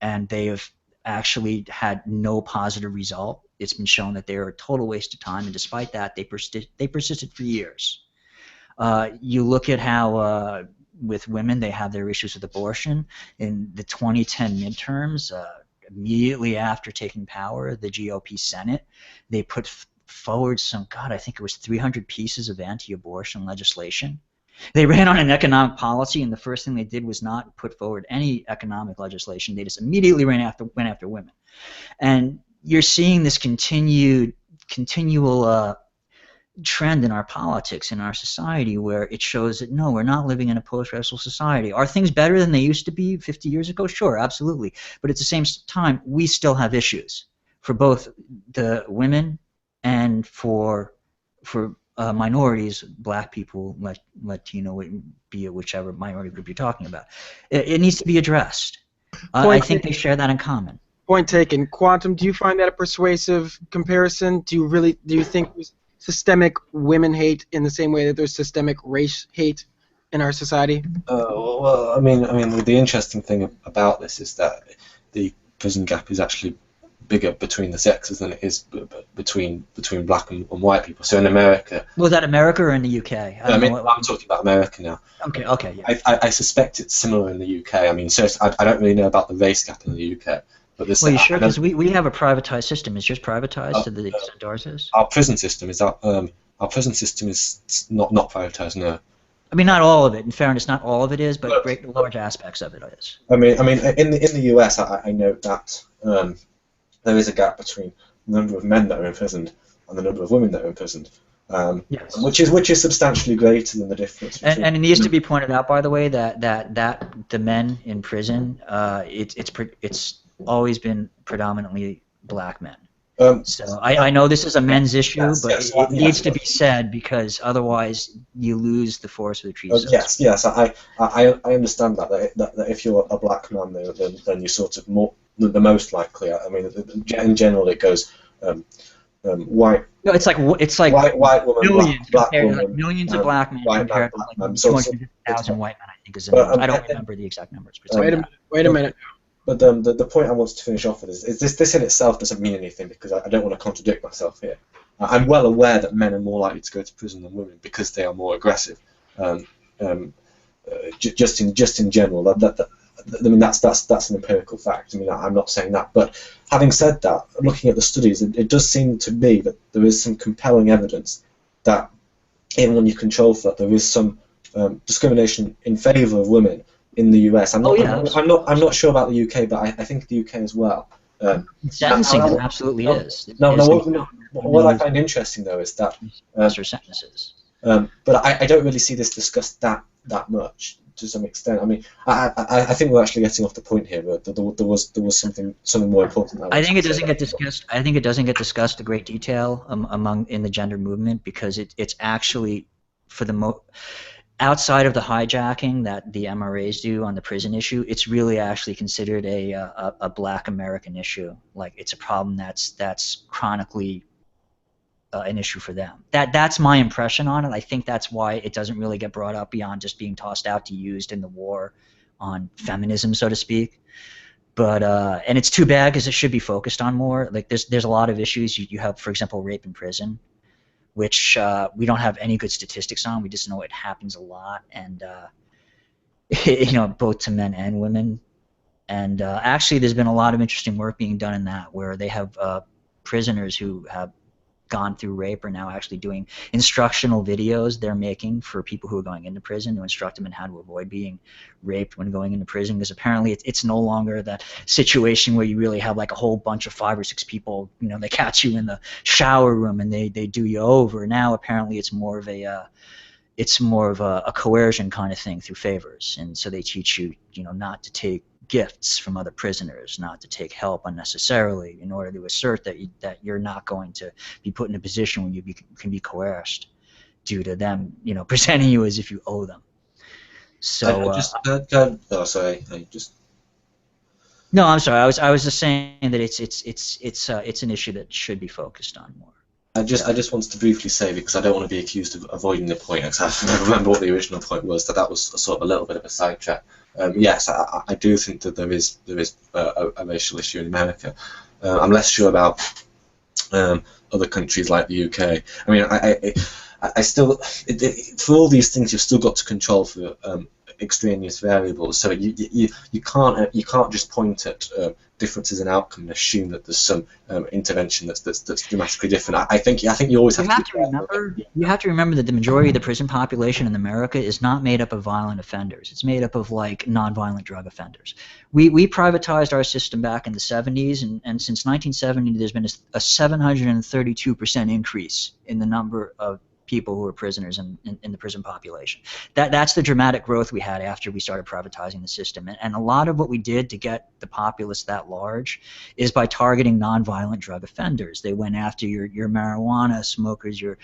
and they have actually had no positive result. It's been shown that they are a total waste of time, and despite that, they persisted for years. You look at how with women, they have their issues with abortion. In the 2010 midterms, immediately after taking power, the GOP Senate, they put forward I think it was 300 pieces of anti-abortion legislation. They ran on an economic policy, and the first thing they did was not put forward any economic legislation. They just immediately went after women. And you're seeing this continual trend in our politics, in our society, where it shows that no, we're not living in a post-racial society. Are things better than they used to be 50 years ago? Sure, absolutely. But at the same time, we still have issues for both the women and for minorities, black people, Latino, be it whichever minority group you're talking about. It needs to be addressed. I think they share that in common. Point taken. Quantum, do you find that a persuasive comparison? Do you think there's systemic women hate in the same way that there's systemic race hate in our society? Well, I mean, the interesting thing about this is that the prison gap is actually bigger between the sexes than it is between black and white people. So in America... Was that America or in the UK? I'm talking about America now. Okay, yeah. I suspect it's similar in the UK. I mean, seriously, I don't really know about the race gap in the UK. But this, well, you sure? Because we have a privatized system. Is yours privatized to the extent ours is? Our prison system is not privatized, no. I mean, not all of it. In fairness, not all of it is, but large aspects of it is. I mean, in the US, I note that there is a gap between the number of men that are imprisoned and the number of women that are imprisoned, yes. which is substantially greater than the difference. And it needs to be pointed out, by the way, that the men in prison, it's always been predominantly black men. So I know this is a men's issue, yes, but yes, it needs to be said, because otherwise you lose the force of the treaty. Yes, I understand that if you're a black man, then you're sort of the most likely. I mean, in general, it goes white. No, it's like white woman, millions black compared woman, to millions of black men white compared man, to black man. 250,000 white men, I think is the number. I don't remember the exact numbers. But wait a minute. But the point I wanted to finish off with is this in itself doesn't mean anything, because I don't want to contradict myself here. I'm well aware that men are more likely to go to prison than women because they are more aggressive. Just in general, I mean that's an empirical fact. I mean, I'm not saying that, but having said that, looking at the studies, it does seem to me that there is some compelling evidence that even when you control for that, there is some discrimination in favour of women in the US. I'm not sure about the UK, but I think the UK as well. Sentencing absolutely is. What I find interesting though is that sentences. But I don't really see this discussed that much to some extent. I mean, I think we're actually getting off the point here, but there was something more important. I think it doesn't get discussed. I think it doesn't get discussed in great detail in the gender movement, because it's actually for the outside of the hijacking that the MRAs do on the prison issue, it's really actually considered a Black American issue. Like, it's a problem that's chronically an issue for them. That's my impression on it. I think that's why it doesn't really get brought up beyond just being tossed out to used in the war on feminism, so to speak. But and it's too bad, because it should be focused on more. Like, there's a lot of issues. You have, for example, rape in prison, which we don't have any good statistics on. We just know it happens a lot, and both to men and women. And actually, there's been a lot of interesting work being done in that, where they have prisoners who have gone through rape are now actually doing instructional videos they're making for people who are going into prison to instruct them in how to avoid being raped when going into prison, because apparently it's no longer that situation where you really have like a whole bunch of 5 or 6 people, they catch you in the shower room and they do you over. Now apparently it's more of a coercion kind of thing through favors, and so they teach you not to take gifts from other prisoners, not to take help unnecessarily, in order to assert that you're not going to be put in a position where you can be coerced due to them, presenting you as if you owe them. So No, I'm sorry. I was just saying that it's an issue that should be focused on more. I just wanted to briefly say, because I don't want to be accused of avoiding the point, because I don't remember what the original point was, that was sort of a little bit of a sidetrack. Yes, I do think that there is a racial issue in America. I'm less sure about other countries like the UK. I mean, I still, for all these things, you've still got to control for extraneous variables. So you can't just point at differences in outcome and assume that there's some intervention that's dramatically different. I think you always have to remember. You have to remember that the majority of the prison population in America is not made up of violent offenders. It's made up of like nonviolent drug offenders. We privatized our system back in the 70s, and since 1970 there's been a 732% increase in the number of people who are prisoners in the prison population. That's the dramatic growth we had after we started privatizing the system. And a lot of what we did to get the populace that large is by targeting nonviolent drug offenders. They went after your marijuana smokers, your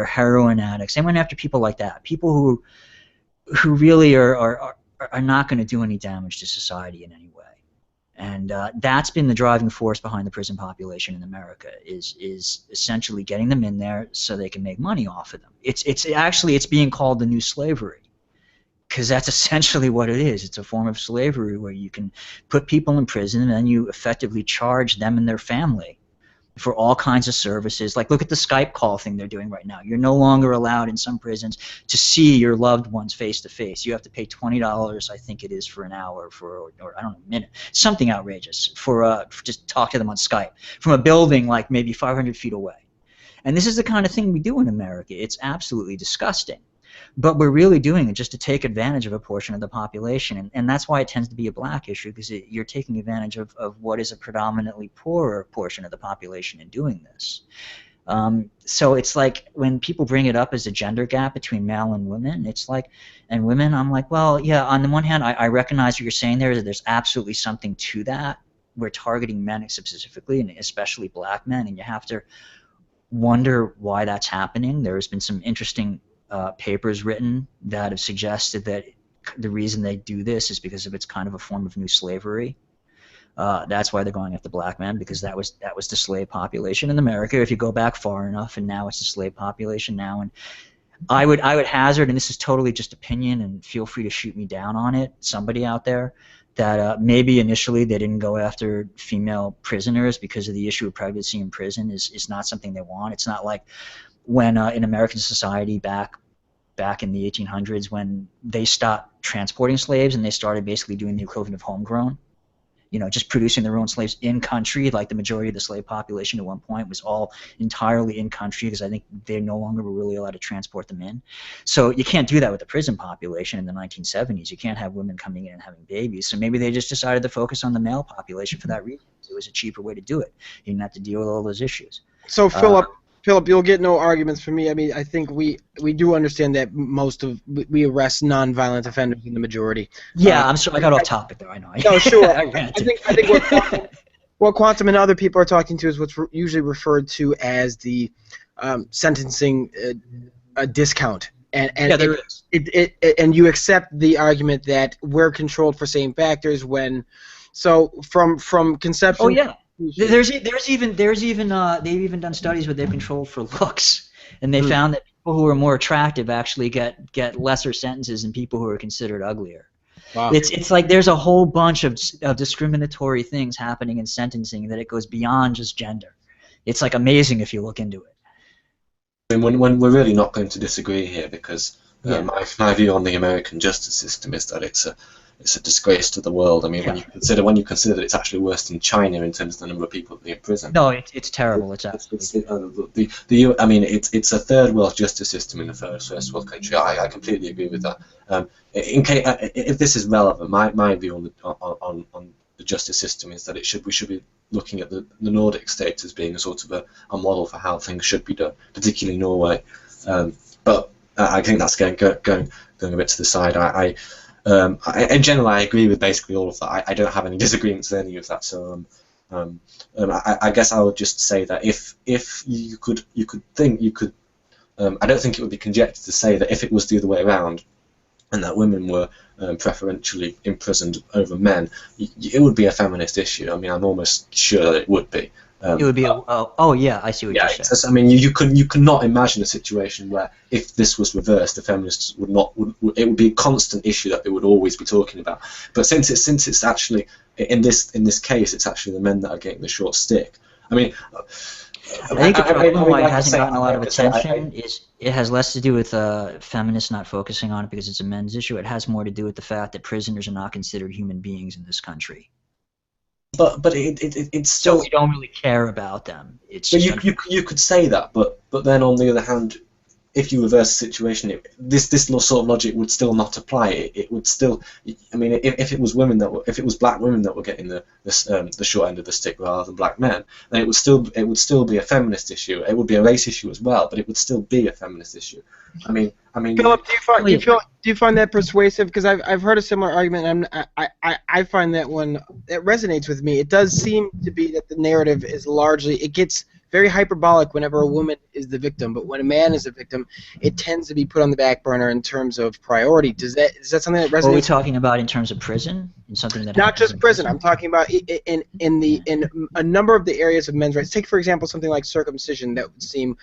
heroin addicts. They went after people like that, people who really are not going to do any damage to society in any way. And that's been the driving force behind the prison population in America, is essentially getting them in there so they can make money off of them. It's being called the new slavery, because that's essentially what it is. It's a form of slavery where you can put people in prison and then you effectively charge them and their family for all kinds of services. Like, look at the Skype call thing they're doing right now. You're no longer allowed in some prisons to see your loved ones face to face. You have to pay $20, I think it is, for an hour, or I don't know, a minute, something outrageous, for just talk to them on Skype from a building like maybe 500 feet away. And this is the kind of thing we do in America. It's absolutely disgusting. But we're really doing it just to take advantage of a portion of the population, and that's why it tends to be a black issue, because you're taking advantage of what is a predominantly poorer portion of the population in doing this. So it's like when people bring it up as a gender gap between male and women, it's like, and women, I'm like, well, yeah, on the one hand, I recognize what you're saying there, that there's absolutely something to that, we're targeting men specifically, and especially black men, and you have to wonder why that's happening. There's been some interesting papers written that have suggested that the reason they do this is because of it's kind of a form of new slavery. That's why they're going after black men, because that was the slave population in America. If you go back far enough, and now it's the slave population now. And I would hazard, and this is totally just opinion, and feel free to shoot me down on it, somebody out there, that maybe initially they didn't go after female prisoners because of the issue of pregnancy in prison is not something they want. It's not like when in American society back in the 1800s, when they stopped transporting slaves and they started basically doing the equivalent of homegrown, just producing their own slaves in country. Like the majority of the slave population at one point was all entirely in country, because I think they no longer were really allowed to transport them in. So you can't do that with the prison population in the 1970s. You can't have women coming in and having babies. So maybe they just decided to focus on the male population for that reason. It was a cheaper way to do it. You didn't have to deal with all those issues. So Philip, you'll get no arguments from me. I mean, I think we do understand that we arrest non-violent offenders in the majority. Yeah, I'm sorry, I got off topic there. I know. No, sure. I think what Quantum and other people are talking to is what's usually referred to as the sentencing discount. And yeah, there is. And you accept the argument that we're controlled for same factors when, so from conception. Oh yeah. There's even they've even done studies where they've controlled for looks, and they found that people who are more attractive actually get lesser sentences than people who are considered uglier. Wow. It's like there's a whole bunch of discriminatory things happening in sentencing that it goes beyond just gender. It's like amazing if you look into it. And when we're really not going to disagree here, because my view on the American justice system is that it's a disgrace to the world. I mean, when you consider that it's actually worse than China in terms of the number of people in prison. No, it's terrible. It's absolutely. I mean, it's a third world justice system in a first world country. I completely agree with that. If this is relevant, my view on the justice system is that we should be looking at the Nordic states as being a sort of a model for how things should be done, particularly Norway. But I think that's going a bit to the side. In general, I agree with basically all of that. I don't have any disagreements with any of that. So I guess I would just say that if you could I don't think it would be conjecture to say that if it was the other way around, and that women were preferentially imprisoned over men, it would be a feminist issue. I mean, I'm almost sure that it would be. It would be oh yeah, I see what you're saying. I mean, you cannot imagine a situation where if this was reversed, the feminists would not. It would be a constant issue that they would always be talking about. But since it's actually in this case, it's actually the men that are getting the short stick. I mean, I think the problem why it hasn't gotten a lot of attention is it has less to do with feminists not focusing on it because it's a men's issue. It has more to do with the fact that prisoners are not considered human beings in this country. But it's still. So we don't really care about them. It's but just you could say that, but then on the other hand, if you reverse the situation, this sort of logic would still not apply. It would still. I mean, if it was black women that were getting the short end of the stick rather than black men, then it would still be a feminist issue. It would be a race issue as well, but it would still be a feminist issue. I mean. Philip, do you find that persuasive? Because I've heard a similar argument, and I find that one it resonates with me. It does seem to be that the narrative is largely it gets very hyperbolic whenever a woman is the victim, but when a man is a victim, it tends to be put on the back burner in terms of priority. Is that something that resonates? What are we talking about in terms of prison? In something that not just prison. I'm talking about in a number of the areas of men's rights. Take for example something like circumcision. That would seem,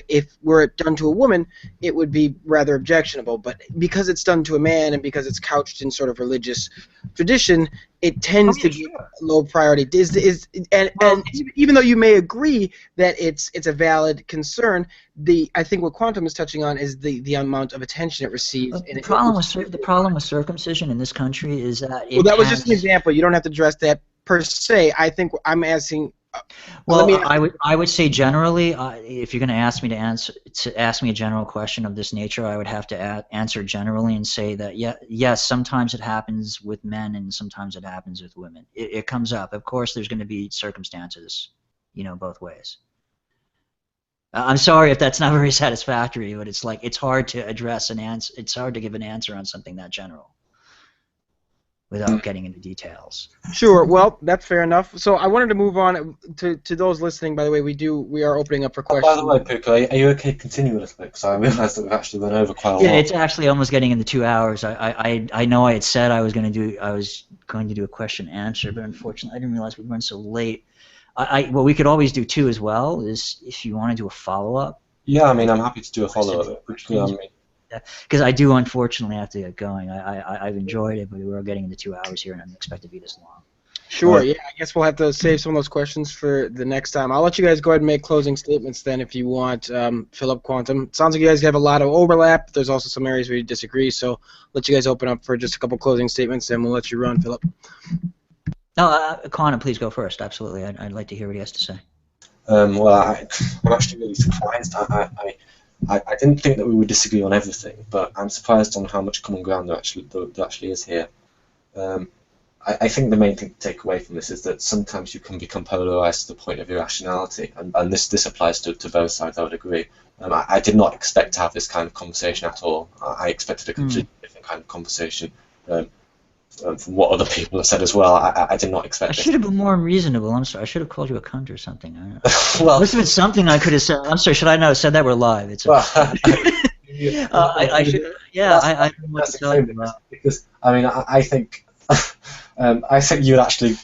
if were it done to a woman, it would be rather objectionable. But because it's done to a man and because it's couched in sort of religious tradition, it tends to be low priority. And even though you may agree that it's a valid concern, I think what Quantum is touching on is the amount of attention it receives. The problem with circumcision in this country is that that was just an example. You don't have to address that per se. I think I'm asking. I would say generally, if you're going to ask me to ask me a general question of this nature, I would have to answer generally and say that yes, sometimes it happens with men and sometimes it happens with women. It comes up. Of course, there's going to be circumstances, both ways. I'm sorry if that's not very satisfactory, but it's like, it's hard to address an answer. It's hard to give an answer on something that general. without getting into details. Sure. Well, that's fair enough. So I wanted to move on to those listening. By the way, we are opening up for questions. By the way, Pooka, are you okay continuing a little bit? Because I realised that we've actually run over quite a lot. Yeah, it's actually almost getting into 2 hours. I know I had said I was going to do a question answer, but unfortunately I didn't realize we'd run so late. What we could always do too as well is if you want to do a follow up. Yeah, I mean, I'm happy to do a follow up. Because I do unfortunately have to get going. I've enjoyed it, but we're getting into 2 hours here, and I didn't expect it to be this long. Sure. Yeah. I guess we'll have to save some of those questions for the next time. I'll let you guys go ahead and make closing statements then, if you want. Philip, Quantum. It sounds like you guys have a lot of overlap. But there's also some areas where you disagree. So let you guys open up for just a couple closing statements, and we'll let you run, Philip. No, Quantum, please go first. Absolutely. I'd like to hear what he has to say. Well, I'm actually really surprised. I didn't think that we would disagree on everything, but I'm surprised on how much common ground there actually is here. I think the main thing to take away from this is that sometimes you can become polarized to the point of irrationality, and this applies to both sides, I would agree. I did not expect to have this kind of conversation at all. I expected a completely different kind of conversation. From what other people have said as well, I did not expect. I should have been more reasonable. I'm sorry. I should have called you a cunt or something. Well, must have been something I could have said. I'm sorry. Should I not have said that? We're live. It's. I should. Yeah, I don't know what to tell you about. Because I mean, I think you would actually,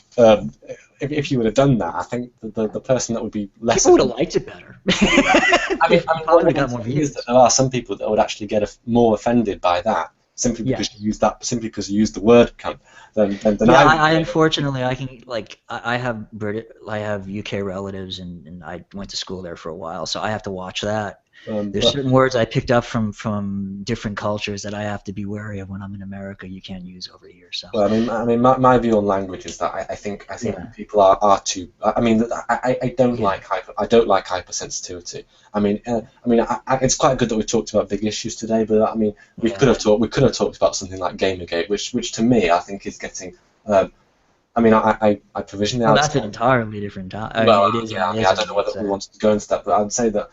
if you would have done that, I think the person that would be less. People would have liked it better. I mean, what would have got more views? That there are some people that would actually get more offended by that. Simply because you use the word cunt, then I unfortunately I have UK relatives and I went to school there for a while, so I have to watch that. There's certain words I picked up from different cultures that I have to be wary of when I'm in America. You can't use over here. So. Well, I mean, my view on language is that I think people are too. I mean, I don't like hypersensitivity. I mean, it's quite good that we talked about big issues today, but I mean, we could have talked about something like Gamergate, which to me I think is getting. I mean, I provisionally. Well, that's an entirely different topic. Well, I don't know whether we wanted to go into that, but I'd say that.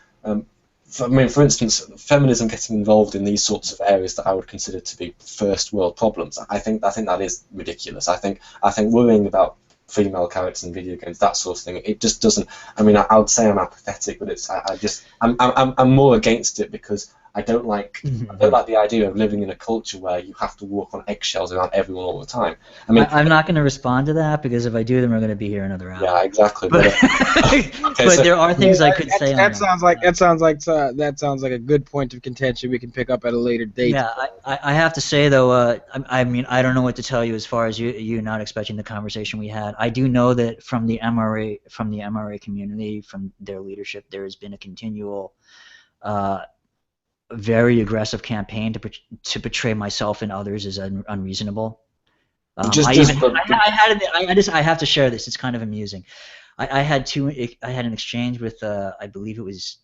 For instance, feminism getting involved in these sorts of areas that I would consider to be first world problems, I think that is ridiculous. I think worrying about female characters in video games, that sort of thing, it just doesn't. I mean, I would say I'm apathetic, but I'm more against it because I don't like the idea of living in a culture where you have to walk on eggshells around everyone all the time. I mean, I'm not going to respond to that because if I do, then we're going to be here another hour. Yeah, exactly. But there are things I could say. That sounds like a good point of contention we can pick up at a later date. Yeah, I have to say though, I mean, I don't know what to tell you as far as you not expecting the conversation we had. I do know that from the MRA community, from their leadership, there has been a continual. Very aggressive campaign to portray myself and others as unreasonable. I have to share this. It's kind of amusing. I had an exchange with I believe it was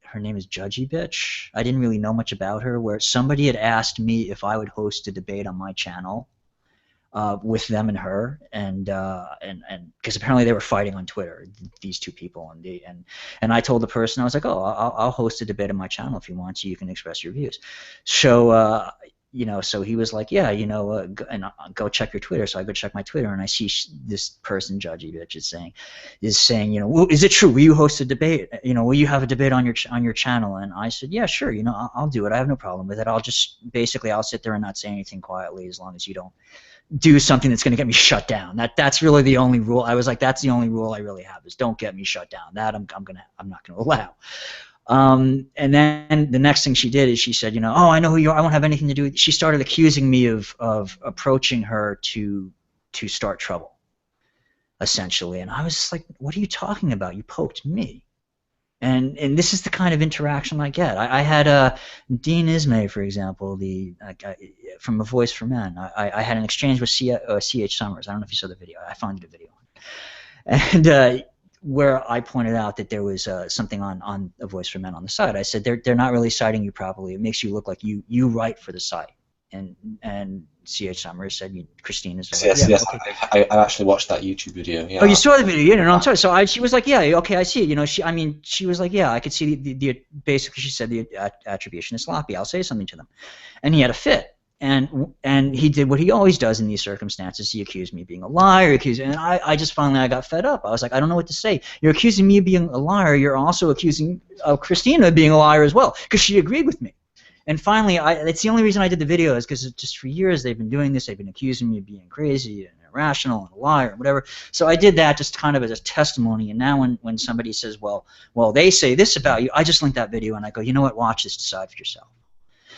her name is Judgy Bitch. I didn't really know much about her. Where somebody had asked me if I would host a debate on my channel with them and her, and because apparently they were fighting on Twitter, these two people, and I told the person, I was like, oh, I'll host a debate on my channel if you want, so you can express your views. So so he was like, yeah, go check your Twitter. So I go check my Twitter, and I see this person, Judgy Bitch, is saying, well, is it true? Will you host a debate? Will you have a debate on your channel? And I said, yeah, sure. I'll do it. I have no problem with it. I'll sit there and not say anything quietly as long as you don't do something that's going to get me shut down. That's really the only rule. I was like, that's the only rule I really have is don't get me shut down. That I'm not going to allow. And then the next thing she did is she said, oh, I know who you are. I won't have anything to do with it. She started accusing me of approaching her to start trouble, essentially. And I was just like, what are you talking about? You poked me. And this is the kind of interaction I get. I had Dean Ismay, for example, from A Voice for Men. I had an exchange with C.H. Summers. I don't know if you saw the video. I found a video. And where I pointed out that there was something on A Voice for Men on the site. I said, they're not really citing you properly. It makes you look like you write for the site. And C.H. Summers said, Christine is. Yes. Okay. I actually watched that YouTube video. Yeah. Oh, you saw the video? Yeah, no, I'm sorry. So she was like, yeah, okay, I see it. She was like, yeah, I could see the basically she said the attribution is sloppy. I'll say something to them, and he had a fit. and he did what he always does in these circumstances. He accused me of being a liar, and I just finally I got fed up. I was like, I don't know what to say. You're accusing me of being a liar. You're also accusing Christina of being a liar as well, because she agreed with me. And finally, it's the only reason I did the video is because just for years they've been doing this. They've been accusing me of being crazy and irrational and a liar and whatever. So I did that just kind of as a testimony. And now when somebody says, well, they say this about you, I just link that video and I go, you know what? Watch this. Decide for yourself.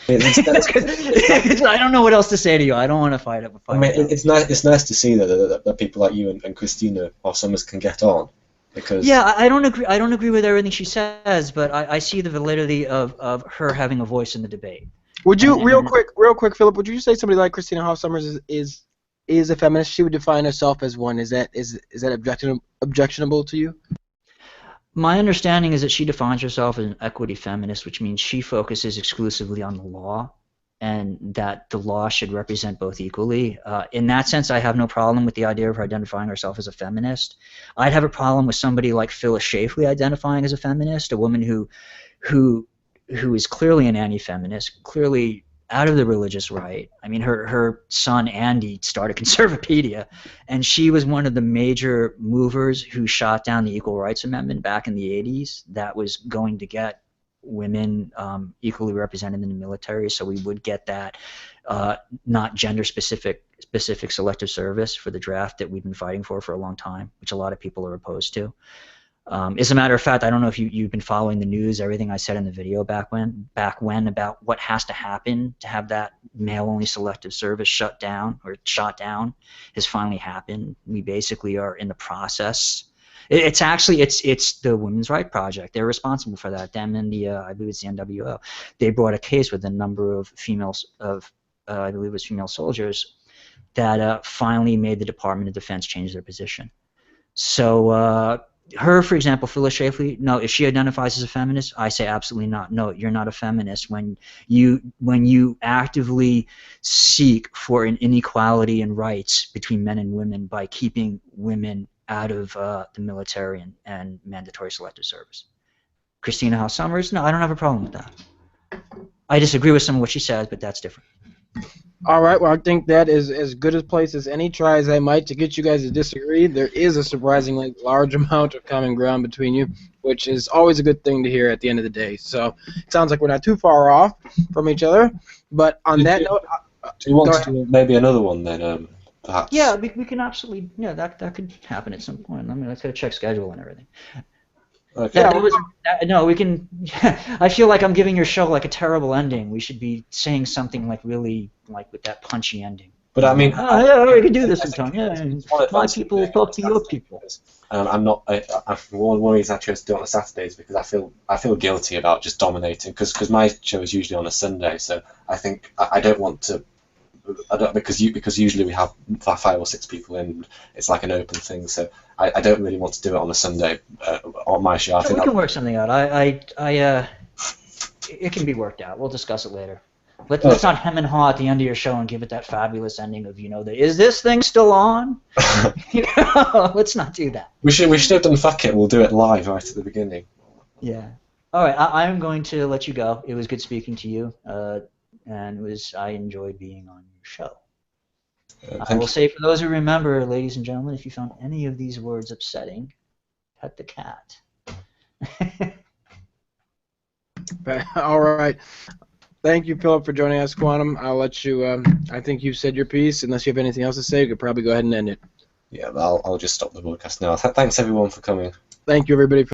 I don't know what else to say to you. I don't want to fight it. I mean, it's nice to see that people like you and Christina or Summers can get on. Because yeah, I don't agree with everything she says, but I see the validity of her having a voice in the debate. Would you real quick, Philip? Would you say somebody like Christina Hoff Sommers is a feminist? She would define herself as one. Is that objectionable to you? My understanding is that she defines herself as an equity feminist, which means she focuses exclusively on the law, and that the law should represent both equally. In that sense, I have no problem with the idea of her identifying herself as a feminist. I'd have a problem with somebody like Phyllis Schlafly identifying as a feminist, a woman who is clearly an anti-feminist, clearly out of the religious right. I mean, her son Andy started Conservapedia, and she was one of the major movers who shot down the Equal Rights Amendment back in the 80s that was going to get women equally represented in the military, so we would get that not gender-specific selective service for the draft that we've been fighting for a long time, which a lot of people are opposed to. As a matter of fact, I don't know if you've been following the news, everything I said in the video back when about what has to happen to have that male-only selective service shut down or shot down has finally happened. We basically are in the process. It's actually it's the Women's Rights Project. They're responsible for that. Them and I believe it's the NWO. They brought a case with a number of females I believe it was female soldiers that finally made the Department of Defense change their position. So her, for example, Phyllis Schlafly, no, if she identifies as a feminist, I say absolutely not. No, you're not a feminist when you actively seek for an inequality in rights between men and women by keeping women out of the military and mandatory selective service. Christina Howe Sommers, no, I don't have a problem with that. I disagree with some of what she says, but that's different. All right, well, I think that is as good a place as any. Try as I might to get you guys to disagree, there is a surprisingly large amount of common ground between you, which is always a good thing to hear at the end of the day. So it sounds like we're not too far off from each other. But on that note, do you want to do maybe another one then, perhaps? Yeah, we can absolutely. Yeah, that could happen at some point. I mean, let's gotta check schedule and everything. Okay. Yeah, no, we can. I feel like I'm giving your show like a terrible ending. We should be saying something like really like with that punchy ending. But I mean, yeah, we can do this sometime. Yeah, my people talk to your people. I'm not. One reason I chose to do it on a Saturday is because I feel guilty about just dominating because my show is usually on a Sunday. So I think I don't want to. Because usually we have 5 or 6 people in, and it's like an open thing. So I don't really want to do it on a Sunday on my show. I think we can work something out. It can be worked out. We'll discuss it later. Let's not hem and haw at the end of your show and give it that fabulous ending of is this thing still on? Let's not do that. We should have done fuck it. We'll do it live right at the beginning. Yeah. All right. I'm going to let you go. It was good speaking to you. And I enjoyed being on your show. I will say, for those who remember, ladies and gentlemen, if you found any of these words upsetting, pet the cat. All right. Thank you, Philip, for joining us, Quantum. I'll let you. I think you've said your piece. Unless you have anything else to say, you could probably go ahead and end it. Yeah, I'll just stop the broadcast now. Thanks, everyone, for coming. Thank you, everybody.